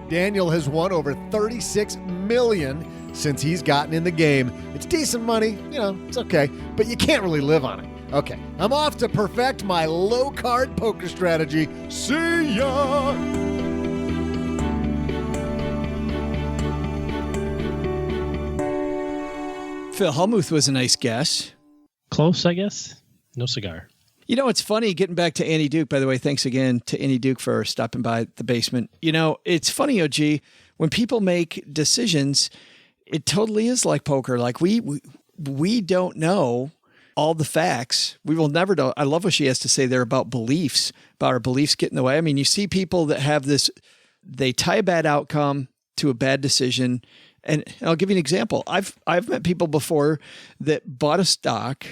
Daniel has won over $36 million since he's gotten in the game. It's decent money, it's okay, but you can't really live on it. Okay, I'm off to perfect my low-card poker strategy. See ya! Phil Hellmuth was a nice guess. Close, I guess. No cigar. You know, it's funny, getting back to Annie Duke, by the way, thanks again to Annie Duke for stopping by the basement. You know, it's funny, OG, when people make decisions, it totally is like poker. Like we don't know all the facts. We will never know. I love what she has to say there about beliefs, about our beliefs get in the way. I mean, you see people that have this, they tie a bad outcome to a bad decision. And I'll give you an example. I've met people before that bought a stock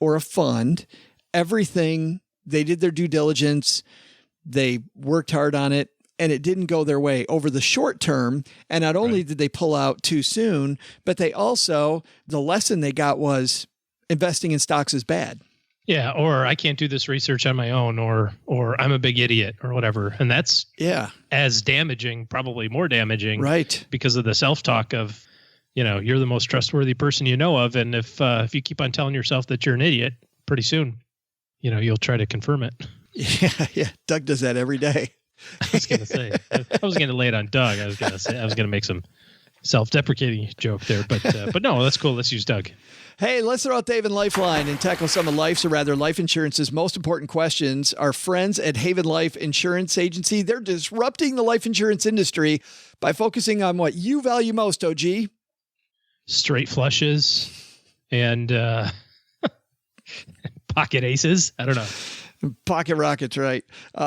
or a fund, everything, they did their due diligence, they worked hard on it, and it didn't go their way over the short term. And not only did they pull out too soon, but they also, the lesson they got was investing in stocks is bad. Yeah, or I can't do this research on my own, or I'm a big idiot, or whatever. And that's as damaging, probably more damaging, right? Because of the self-talk of, you're the most trustworthy person you know of, and if you keep on telling yourself that you're an idiot, pretty soon, you'll try to confirm it. Yeah. Doug does that every day. I was gonna say, I was gonna lay it on Doug. I was gonna make some self-deprecating joke there, but no, that's cool. Let's use Doug. Hey, let's throw out Dave and Lifeline and tackle some of life's, or rather life insurance's most important questions. Our friends at Haven Life Insurance Agency, they're disrupting the life insurance industry by focusing on what you value most, OG. Straight flushes and pocket aces. I don't know. Pocket rockets, right?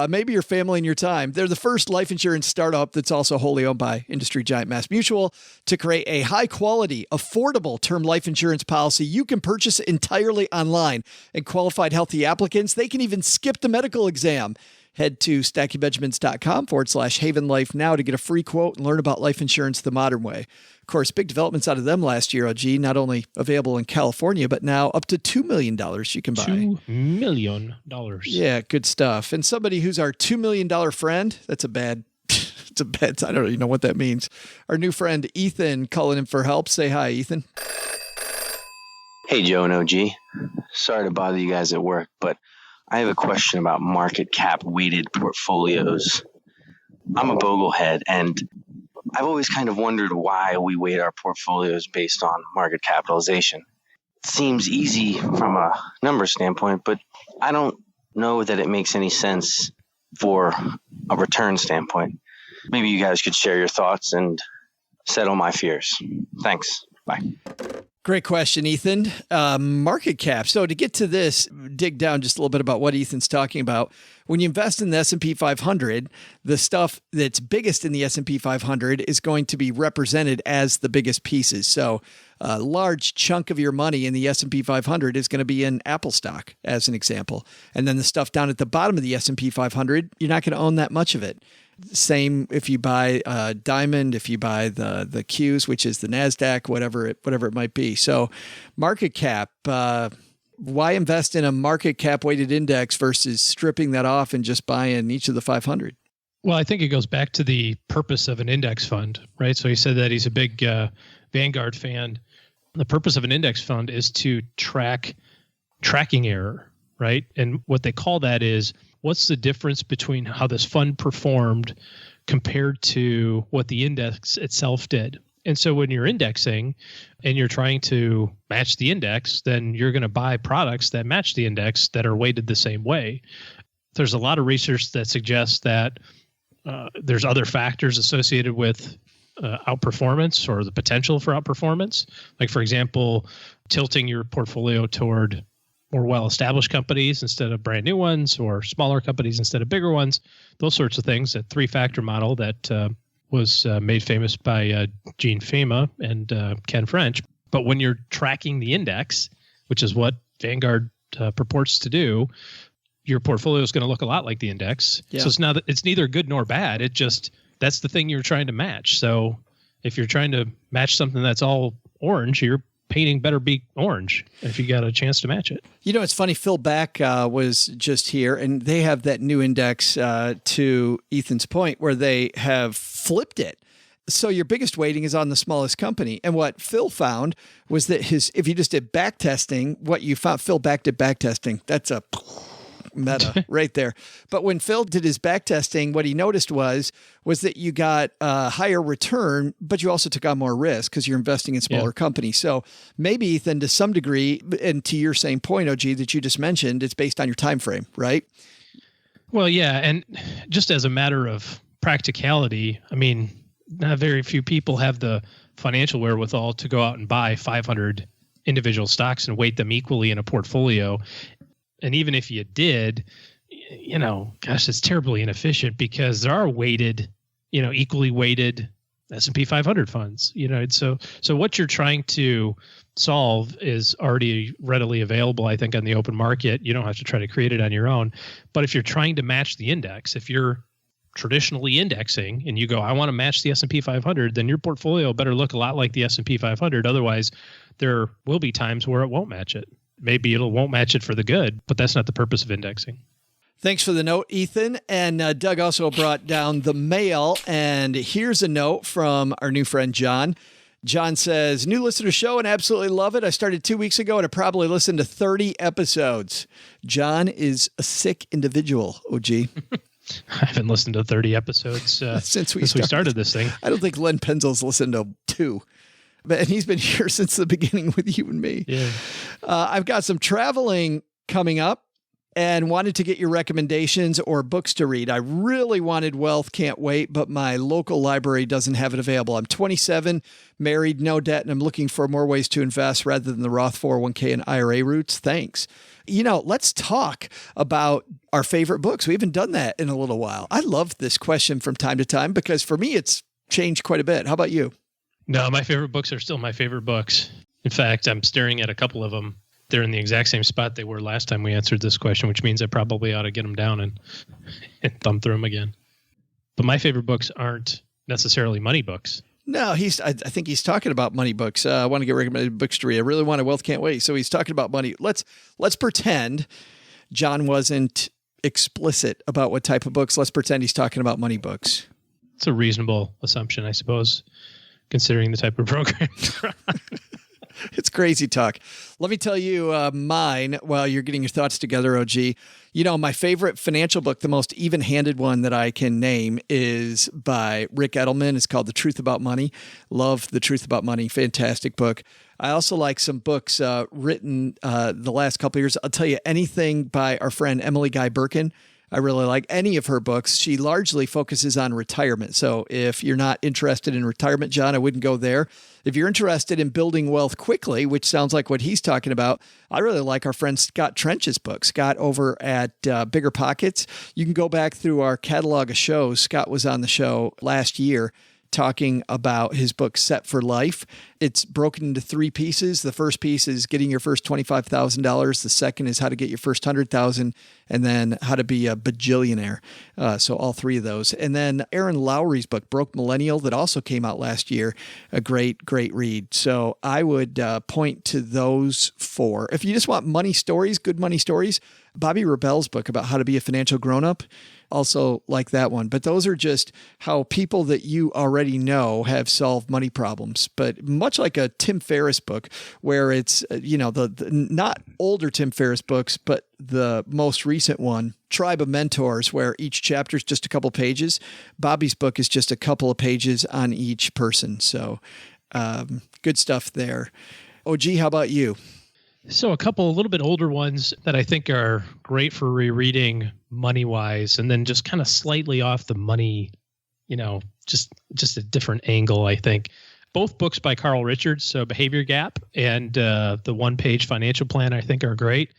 Maybe your family and your time. They're the first life insurance startup that's also wholly owned by industry giant MassMutual to create a high-quality, affordable term life insurance policy you can purchase entirely online. And qualified healthy applicants, they can even skip the medical exam. Head to StackyBenjamins.com/Haven Life now to get a free quote and learn about life insurance the modern way. Of course, big developments out of them last year, OG, not only available in California, but now up to $2 million you can buy. $2 million. Yeah, good stuff. And somebody who's our $2 million friend, that's a bad, it's a bad, I don't even know what that means. Our new friend, Ethan, calling in for help. Say hi, Ethan. Hey, Joe and OG. Sorry to bother you guys at work, but I have a question about market cap weighted portfolios. I'm a boglehead, and I've always kind of wondered why we weight our portfolios based on market capitalization. It seems easy from a number standpoint, but I don't know that it makes any sense for a return standpoint. Maybe you guys could share your thoughts and settle my fears. Thanks. Bye. Great question, Ethan. Market cap. So to get to this, dig down just a little bit about what Ethan's talking about. When you invest in the S&P 500, the stuff that's biggest in the S&P 500 is going to be represented as the biggest pieces. So a large chunk of your money in the S&P 500 is going to be in Apple stock, as an example. And then the stuff down at the bottom of the S&P 500, you're not going to own that much of it. Same if you buy Diamond, if you buy the Qs, which is the NASDAQ, whatever it might be. So market cap, why invest in a market cap weighted index versus stripping that off and just buying each of the 500? Well, I think it goes back to the purpose of an index fund, right? So he said that he's a big Vanguard fan. The purpose of an index fund is to track tracking error, right? And what they call that is, what's the difference between how this fund performed compared to what the index itself did? And so when you're indexing and you're trying to match the index, then you're going to buy products that match the index that are weighted the same way. There's a lot of research that suggests that there's other factors associated with outperformance or the potential for outperformance. Like, for example, tilting your portfolio toward more well-established companies instead of brand new ones, or smaller companies instead of bigger ones, those sorts of things. A three-factor model that was made famous by Gene Fama and Ken French. But when you're tracking the index, which is what Vanguard purports to do, your portfolio is going to look a lot like the index. Yeah. So it's neither good nor bad. It just, that's the thing you're trying to match. So if you're trying to match something that's all orange, your painting better be orange if you got a chance to match it. You know, it's funny. Phil Back was just here, and they have that new index, to Ethan's point, where they have flipped it. So your biggest weighting is on the smallest company. And what Phil found was that if you just did back testing, what you found, Phil Back did back testing. That's a meta right there. But when Phil did his back testing, what he noticed was that you got a higher return, but you also took on more risk because you're investing in smaller companies. So maybe, Ethan, to some degree, and to your same point, OG, that you just mentioned, it's based on your time frame, right? Well, yeah. And just as a matter of practicality, I mean, not very few people have the financial wherewithal to go out and buy 500 individual stocks and weight them equally in a portfolio. And even if you did, you know, gosh, it's terribly inefficient because there are weighted, you know, equally weighted S&P 500 funds, you know. So what you're trying to solve is already readily available, I think, on the open market. You don't have to try to create it on your own. But if you're trying to match the index, if you're traditionally indexing and you go, I want to match the S&P 500, then your portfolio better look a lot like the S&P 500. Otherwise, there will be times where it won't match it. Maybe it won't match it for the good, but that's not the purpose of indexing. Thanks for the note, Ethan. And Doug also brought down the mail. And here's a note from our new friend, John. John says, new listener show and absolutely love it. I started 2 weeks ago and I probably listened to 30 episodes. John is a sick individual, OG. I haven't listened to 30 episodes since we started this thing. I don't think Len Penzel's listened to 2. And he's been here since the beginning with you and me. Yeah. I've got some traveling coming up and wanted to get your recommendations or books to read. I really wanted Wealth Can't Wait, but my local library doesn't have it available. I'm 27, married, no debt, and I'm looking for more ways to invest rather than the Roth 401k and IRA routes. Thanks. You know, let's talk about our favorite books. We haven't done that in a little while. I love this question from time to time because for me, it's changed quite a bit. How about you? No, my favorite books are still my favorite books. In fact, I'm staring at a couple of them. They're in the exact same spot they were last time we answered this question, which means I probably ought to get them down and thumb through them again. But my favorite books aren't necessarily money books. No, I think he's talking about money books. I want to get recommended books to read. I really want a Wealth Can't Wait. So he's talking about money. Let's pretend John wasn't explicit about what type of books. Let's pretend he's talking about money books. It's a reasonable assumption, I suppose, considering the type of program. It's crazy talk. Let me tell you mine while you're getting your thoughts together, OG. You know, my favorite financial book, the most even-handed one that I can name, is by Rick Edelman. It's called The Truth About Money. Love The Truth About Money. Fantastic book. I also like some books written the last couple of years. I'll tell you anything by our friend Emily Guy Birkin. I really like any of her books. She largely focuses on retirement. So if you're not interested in retirement, John, I wouldn't go there. If you're interested in building wealth quickly, which sounds like what he's talking about, I really like our friend Scott Trench's book. Scott over at Bigger Pockets. You can go back through our catalog of shows. Scott was on the show last year talking about his book, Set for Life. It's broken into 3 pieces. The first piece is getting your first $25,000. The second is how to get your first $100,000, and then how to be a bajillionaire. So all 3 of those. And then Aaron Lowry's book, Broke Millennial, that also came out last year. A great, great read. So I would point to those 4. If you just want money stories, good money stories, Bobby Rebell's book about how to be a financial grown-up, also like that one. But those are just how people that you already know have solved money problems. But much like a Tim Ferriss book, where it's, the not older Tim Ferriss books, but the most recent one, Tribe of Mentors, where each chapter is just a couple pages. Bobby's book is just a couple of pages on each person. So good stuff there. OG, how about you? So a couple a little bit older ones that I think are great for rereading money-wise, and then just kind of slightly off the money, just a different angle, I think. Both books by Carl Richards, so Behavior Gap and the One-Page Financial Plan, I think are great.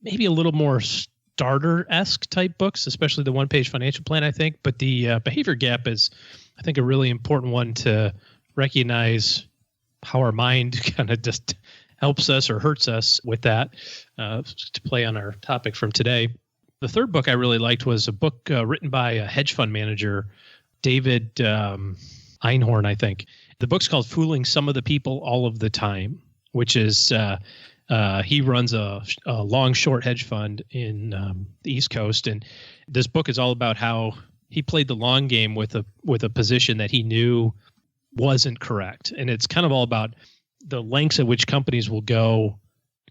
Maybe a little more starter-esque type books, especially the One-Page Financial Plan, I think. But the Behavior Gap is, I think, a really important one to recognize how our mind kind of just helps us or hurts us with that, to play on our topic from today. The third book I really liked was a book written by a hedge fund manager, David Einhorn, I think. The book's called Fooling Some of the People All of the Time, which is he runs a long-short hedge fund in the East Coast. And this book is all about how he played the long game with a position that he knew wasn't correct. And it's kind of all about the lengths at which companies will go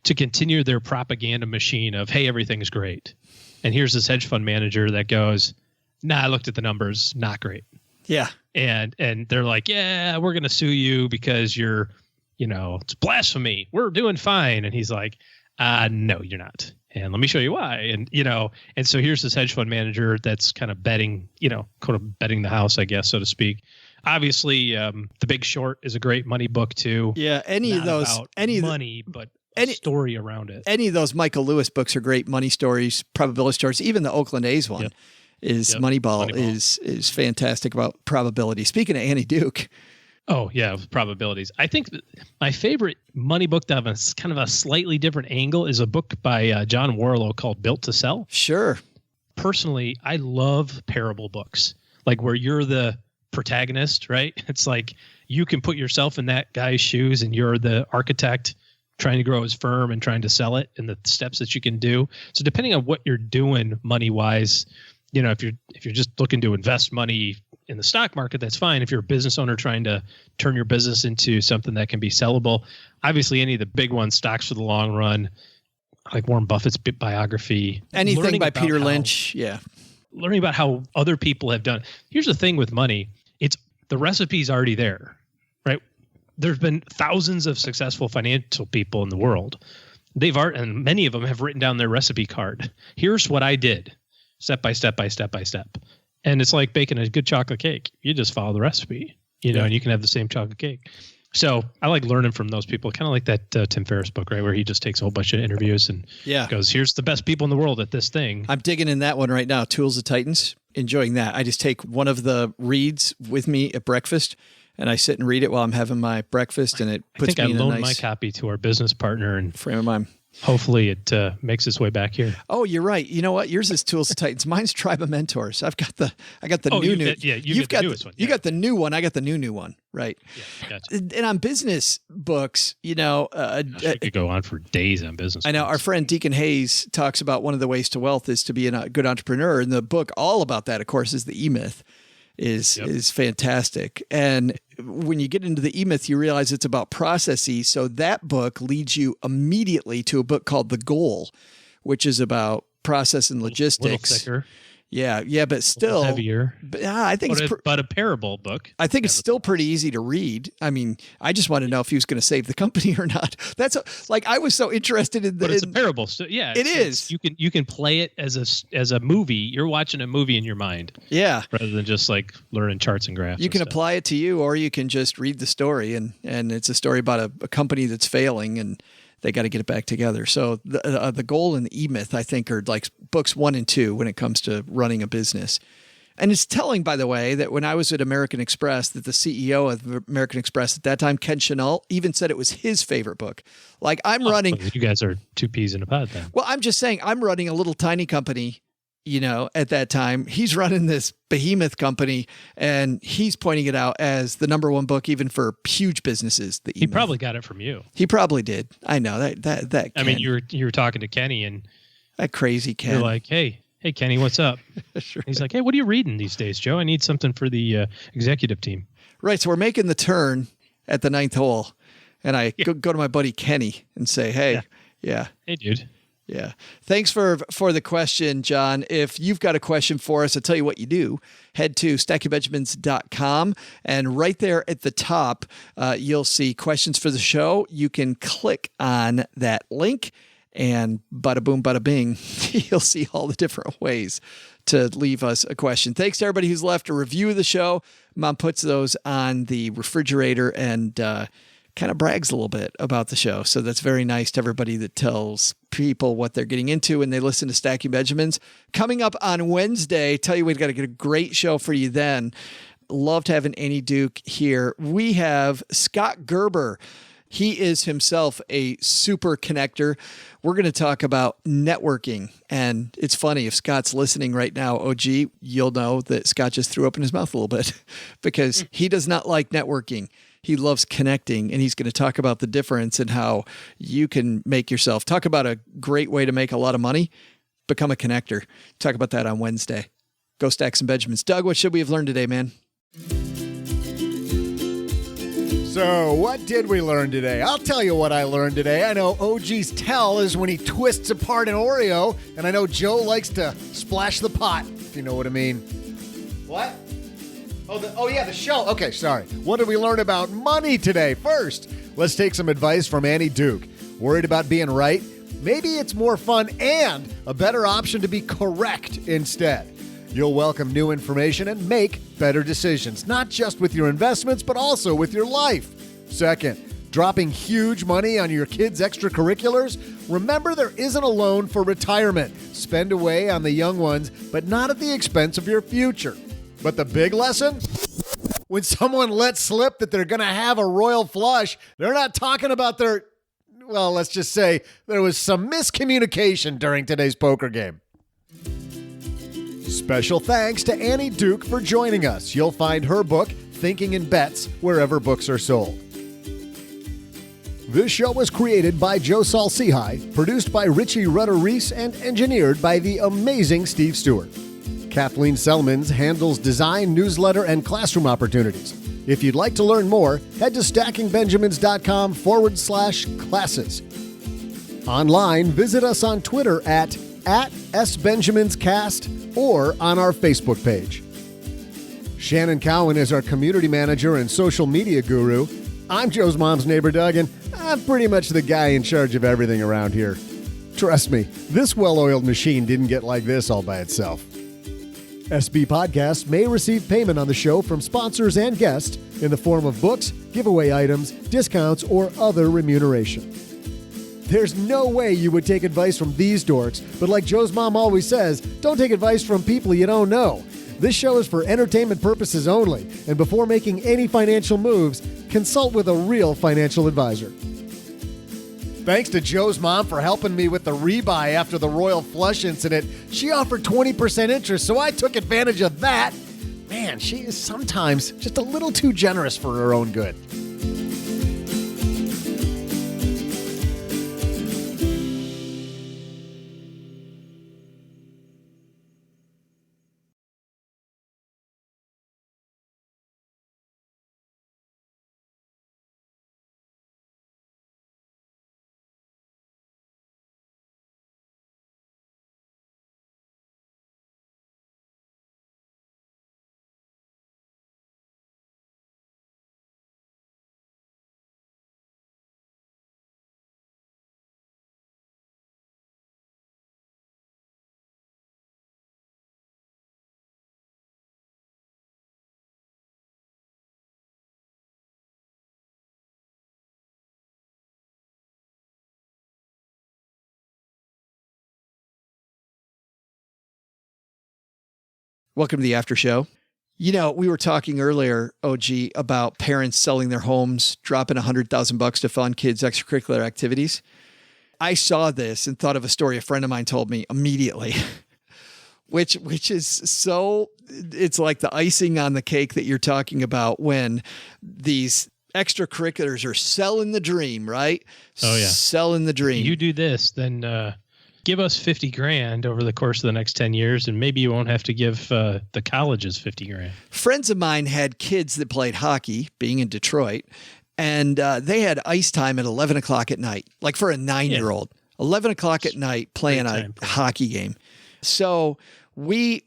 to continue their propaganda machine of, hey, everything's great. And here's this hedge fund manager that goes, nah, I looked at the numbers, not great. Yeah. And they're like, yeah, we're going to sue you because you're, it's blasphemy. We're doing fine. And he's like, no, you're not. And let me show you why. And, and so here's this hedge fund manager that's kind of betting, kind of betting the house, I guess, so to speak. Obviously, The Big Short is a great money book too. Yeah, but any story around it. Any of those Michael Lewis books are great money stories, probability stories. Even the Oakland A's one is Moneyball is fantastic about probability. Speaking of Annie Duke. Oh yeah, probabilities. I think my favorite money book that has kind of a slightly different angle is a book by John Warlow called Built to Sell. Sure. Personally, I love parable books, like where you're the protagonist, right? It's like you can put yourself in that guy's shoes and you're the architect trying to grow his firm and trying to sell it and the steps that you can do. So depending on what you're doing money wise, if you're just looking to invest money in the stock market, that's fine. If you're a business owner trying to turn your business into something that can be sellable, obviously any of the big ones, Stocks for the Long Run, like Warren Buffett's biography, anything by Peter Lynch. Yeah. Learning about how other people have done. Here's the thing with money. It's the recipe's already there, right? There's been thousands of successful financial people in the world. And many of them have written down their recipe card. Here's what I did, step by step by step by step. And it's like baking a good chocolate cake. You just follow the recipe, and you can have the same chocolate cake. So I like learning from those people, kind of like that Tim Ferriss book, right, where he just takes a whole bunch of interviews and goes, here's the best people in the world at this thing. I'm digging in that one right now, Tools of Titans. Enjoying that. I just take one of the reads with me at breakfast, and I sit and read it while I'm having my breakfast, and it puts me in a nice... I think I loaned my copy to our business partner and frame of mind. Hopefully it makes its way back here. Oh, you're right. You know what? Yours is Tools of Titans. Mine's Tribe of Mentors. I got the new. You've got the newest one. You got the new one. I got the new one. Right. Yeah, gotcha. And on business books, we could go on for days on business. I know books. Our friend Deacon Hayes talks about one of the ways to wealth is to be a good entrepreneur, and the book all about that, of course, is the E-Myth. Is fantastic. And when you get into the E-Myth, you realize it's about processes. So that book leads you immediately to a book called The Goal, which is about process and logistics. A little thicker. Yeah, but still heavier. But, I think but a parable book. I think it's still pretty easy to read. I mean, I just want to know if he was going to save the company or not. That's like I was so interested in the. But it's a parable. So yeah, it is. You can play it as a movie. You're watching a movie in your mind. Yeah. Rather than just like learning charts and graphs. You can apply it to you, or you can just read the story, and it's a story about a company that's failing and they got to get it back together. So the Goal and the E-Myth, I think, are like books 1 and 2 when it comes to running a business. And it's telling, by the way, that when I was at American Express, that the CEO of American Express at that time, Ken Chenault, even said it was his favorite book. Like I'm running. You guys are 2 peas in a pod then. Well, I'm just saying I'm running a little tiny company, at that time. He's running this behemoth company, and he's pointing it out as the number 1 book, even for huge businesses. He probably got it from you. He probably did. I know that. I mean, you were talking to Kenny, and that crazy Ken. You're like, hey, Kenny, what's up? Sure. He's like, hey, what are you reading these days, Joe? I need something for the executive team. Right. So we're making the turn at the 9th hole, and I go to my buddy Kenny and say, hey, yeah. Hey, dude. Yeah. Thanks for the question, John. If you've got a question for us, I'll tell you what you do. Head to stackingbenjamins.com, and right there at the top, you'll see questions for the show. You can click on that link, and bada boom, bada bing, you'll see all the different ways to leave us a question. Thanks to everybody who's left a review of the show. Mom puts those on the refrigerator and kind of brags a little bit about the show. So that's very nice to everybody that tells people what they're getting into when they listen to Stacking Benjamins. Coming up on Wednesday, tell you we've got to get a great show for you then. Loved having Annie Duke here. We have Scott Gerber. He is himself a super connector. We're going to talk about networking. And it's funny, if Scott's listening right now, OG, you'll know that Scott just threw up in his mouth a little bit because he does not like networking. He loves connecting, and he's going to talk about the difference and how you can make yourself. Talk about a great way to make a lot of money. Become a connector. Talk about that on Wednesday. Go Stack some Benjamins. Doug, what should we have learned today, man? So, what did we learn today? I'll tell you what I learned today. I know OG's tell is when he twists apart an Oreo, and I know Joe likes to splash the pot, if you know what I mean. What? The show. Okay, sorry. What did we learn about money today? First, let's take some advice from Annie Duke. Worried about being right? Maybe it's more fun and a better option to be correct instead. You'll welcome new information and make better decisions, not just with your investments, but also with your life. Second, dropping huge money on your kids' extracurriculars? Remember, there isn't a loan for retirement. Spend away on the young ones, but not at the expense of your future. But the big lesson? When someone lets slip that they're going to have a royal flush, they're not talking about let's just say there was some miscommunication during today's poker game. Special thanks to Annie Duke for joining us. You'll find her book, Thinking in Bets, wherever books are sold. This show was created by Joe Saul-Sehy, produced by Richie Rutter-Reese, and engineered by the amazing Steve Stewart. Kathleen Selmans handles design, newsletter, and classroom opportunities. If you'd like to learn more, head to stackingbenjamins.com/classes. Online, visit us on Twitter at @SBenjaminsCast or on our Facebook page. Shannon Cowan is our community manager and social media guru. I'm Joe's mom's neighbor, Doug, and I'm pretty much the guy in charge of everything around here. Trust me, this well-oiled machine didn't get like this all by itself. SB Podcasts may receive payment on the show from sponsors and guests in the form of books, giveaway items, discounts, or other remuneration. There's no way you would take advice from these dorks, but like Joe's mom always says, don't take advice from people you don't know. This show is for entertainment purposes only, and before making any financial moves, consult with a real financial advisor. Thanks to Joe's mom for helping me with the rebuy after the Royal Flush incident. She offered 20% interest, so I took advantage of that. Man, she is sometimes just a little too generous for her own good. Welcome to the after show. You know, we were talking earlier, OG, about parents selling their homes, dropping $100,000 to fund kids' extracurricular activities. I saw this and thought of a story a friend of mine told me immediately, which is so, it's like the icing on the cake that you're talking about when these extracurriculars are selling the dream, right? Oh, yeah. Selling the dream. You do this, then give us $50,000 over the course of the next 10 years, and maybe you won't have to give the colleges $50,000. Friends of mine had kids that played hockey, being in Detroit, and they had ice time at 11 o'clock at night, like for a 9-year-old. 11 o'clock at night playing a hockey game. So we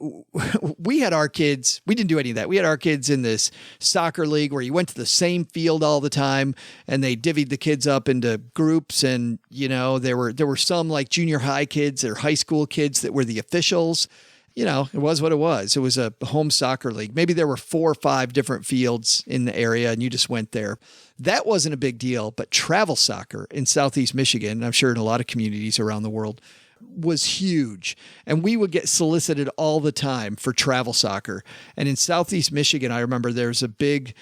had our kids, we didn't do any of that. We had our kids in this soccer league where you went to the same field all the time, and they divvied the kids up into groups. And, you know, there were some like junior high kids or high school kids that were the officials. You know, it was what it was. It was a home soccer league. Maybe there were 4 or 5 different fields in the area and you just went there. That wasn't a big deal, but travel soccer in Southeast Michigan, and I'm sure in a lot of communities around the world, was huge. And we would get solicited all the time for travel soccer. And in Southeast Michigan, I remember there's a big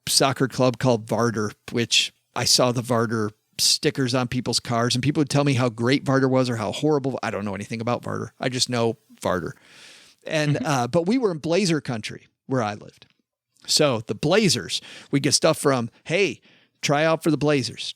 soccer club called Varder, which I saw the Varder stickers on people's cars, and people would tell me how great Varder was or how horrible. I don't know anything about Varder. I just know Varder. And, but we were in Blazer country where I lived. So the Blazers, we get stuff from, hey, try out for the Blazers.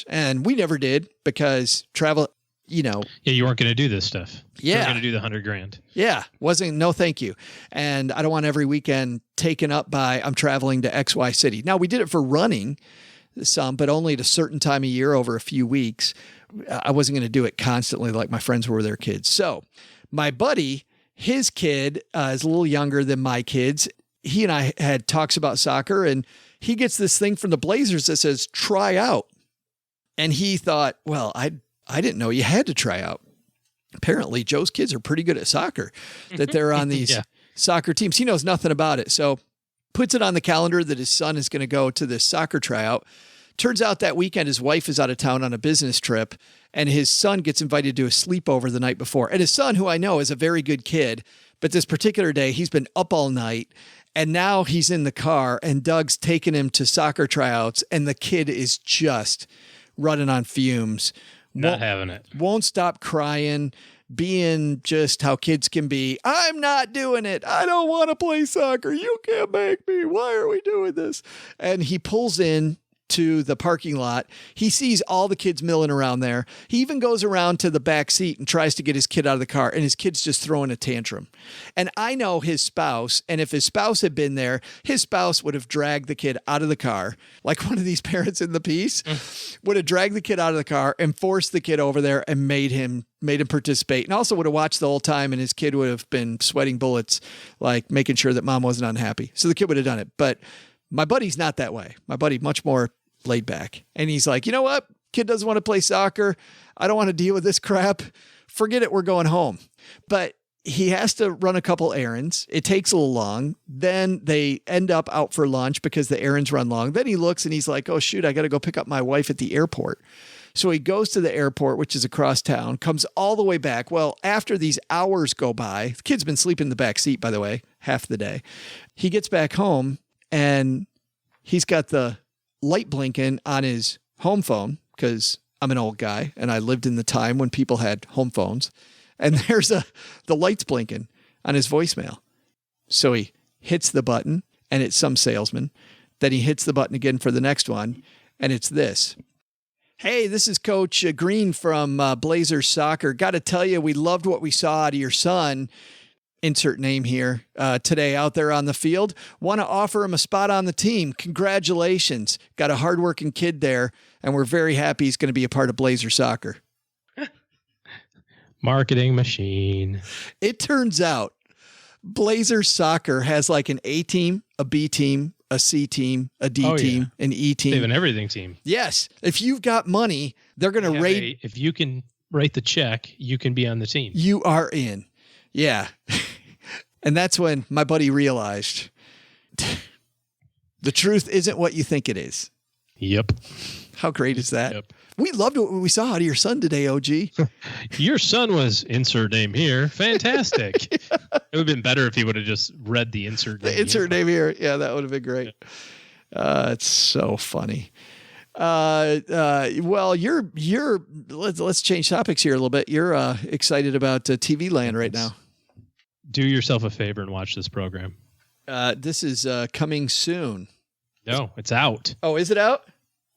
And we never did because travel, you know. Yeah, you weren't going to do this stuff. Yeah. You were going to do the $100,000. Yeah. No, thank you. And I don't want every weekend taken up by, I'm traveling to XY city. Now, we did it for running some, but only at a certain time of year over a few weeks. I wasn't going to do it constantly like my friends were with their kids. So my buddy, his kid is a little younger than my kids. He and I had talks about soccer, and he gets this thing from the Blazers that says, try out. And he thought, well, I didn't know you had to try out. Apparently, Joe's kids are pretty good at soccer, that they're on these soccer teams. He knows nothing about it. So puts it on the calendar that his son is going to go to this soccer tryout. Turns out that weekend, his wife is out of town on a business trip, and his son gets invited to a sleepover the night before. And his son, who I know is a very good kid, but this particular day, he's been up all night, and now he's in the car, and Doug's taking him to soccer tryouts, and the kid is just running on fumes. Not having it. Won't stop crying, being just how kids can be. I'm not doing it. I don't want to play soccer. You can't make me. Why are we doing this? And he pulls in to the parking lot. He sees all the kids milling around there. He even goes around to the back seat and tries to get his kid out of the car, and his kid's just throwing a tantrum. And I know his spouse, and if his spouse had been there, his spouse would have dragged the kid out of the car, like one of these parents in the piece, would have dragged the kid out of the car and forced the kid over there and made him participate, and also would have watched the whole time, and his kid would have been sweating bullets, like making sure that mom wasn't unhappy. So the kid would have done it. But my buddy's not that way. My buddy, much more laid back. And he's like, you know what? Kid doesn't want to play soccer. I don't want to deal with this crap. Forget it. We're going home. But he has to run a couple errands. It takes a little long. Then they end up out for lunch because the errands run long. Then he looks and he's like, oh, shoot, I got to go pick up my wife at the airport. So he goes to the airport, which is across town, comes all the way back. Well, after these hours go by, the kid's been sleeping in the back seat, by the way, half the day. He gets back home and he's got the light blinking on his home phone, because I'm an old guy and I lived in the time when people had home phones, and there's the lights blinking on his voicemail. So he hits the button and it's some salesman. Then he hits the button again for the next one, and it's this. Hey, this is Coach Green from Blazers Soccer. Got to tell you, we loved what we saw out of your son, insert name here, today out there on the field. Want to offer him a spot on the team. Congratulations. Got a hardworking kid there, and we're very happy he's going to be a part of Blazer Soccer. Marketing machine. It turns out Blazer Soccer has like an A team, a B team, a C team, a D team, an E team. They have an everything team. Yes. If you've got money, they're going to rate. If you can write the check, you can be on the team. You are in. Yeah. And that's when my buddy realized the truth isn't what you think it is. Yep. How great is that? Yep. We loved what we saw out of your son today, OG. Your son was, insert name here, fantastic. It would have been better if he would have just read the insert name. The insert name here. Yeah, that would have been great. It's so funny. Well, let's change topics here a little bit. You're excited about TV Land right now. Do yourself a favor and watch this program. This is coming soon. No, it's out. Oh, is it out?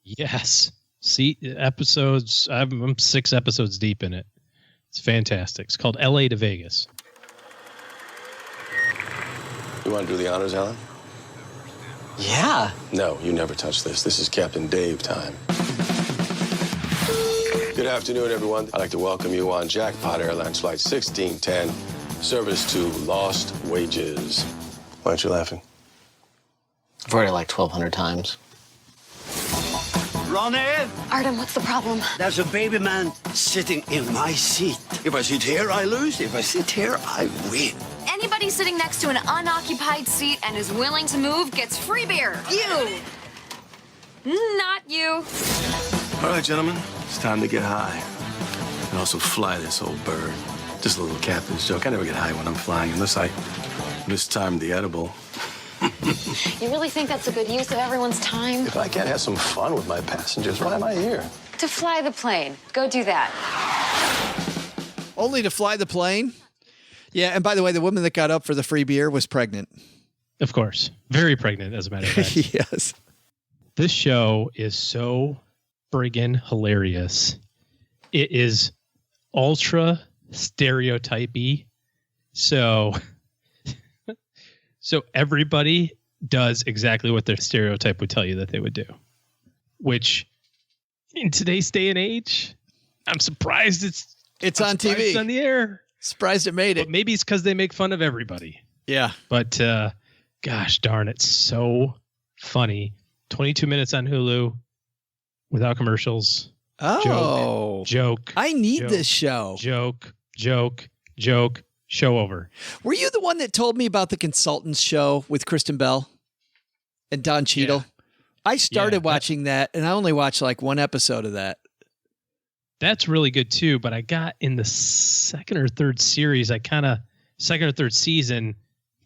Yes. See, episodes. I'm 6 episodes deep in it. It's fantastic. It's called LA to Vegas. You want to do the honors, Alan? Yeah. No, you never touch this. This is Captain Dave time. Good afternoon, everyone. I'd like to welcome you on Jackpot Airlines Flight 1610, service to Lost Wages. Why aren't you laughing? I've already like 1,200 times. Ronnie? Artem, what's the problem? There's a baby man sitting in my seat. If I sit here, I lose. If I sit here, I win. Anybody sitting next to an unoccupied seat and is willing to move gets free beer. You! Not you. All right, gentlemen, it's time to get high. And also fly this old bird. Just a little captain's joke. I never get high when I'm flying unless I mistime the edible. You really think that's a good use of everyone's time? If I can't have some fun with my passengers, why am I here? To fly the plane. Go do that. Only to fly the plane? Yeah, and by the way, the woman that got up for the free beer was pregnant. Of course. Very pregnant, as a matter of fact. Yes. This show is so friggin' hilarious. It is ultra stereotypy. So everybody does exactly what their stereotype would tell you that they would do, which in today's day and age, I'm surprised it's on TV. It's on the air. Surprised it made it. But maybe it's because they make fun of everybody. Yeah. But gosh darn, it's so funny. 22 minutes on Hulu without commercials. Oh. Joke. I need this show. Joke. Show over. Were you the one that told me about the Consultants show with Kristen Bell and Don Cheadle? Yeah. I started watching that, and I only watched like one episode of that. That's really good too, but I got in the second or third season,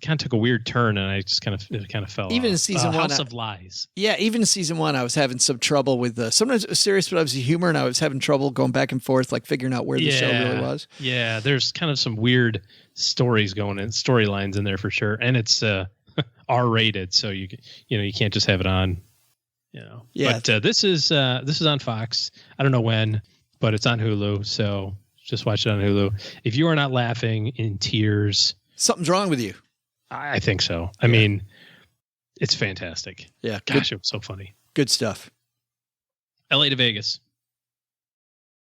kind of took a weird turn, and it kind of fell even off. In season 1, House of Lies. Yeah, even in season 1, I was having some trouble with sometimes it was serious, but I was humor, and I was having trouble going back and forth, like figuring out where the show really was. Yeah, there's kind of some weird storylines in there for sure, and it's R-rated, so you can't just have it on. Yeah. But this is on Fox. I don't know when, but it's on Hulu, so just watch it on Hulu. If you are not laughing in tears, something's wrong with you. I think so. I mean, it's fantastic. Yeah. Gosh, it was so funny. Good stuff. LA to Vegas.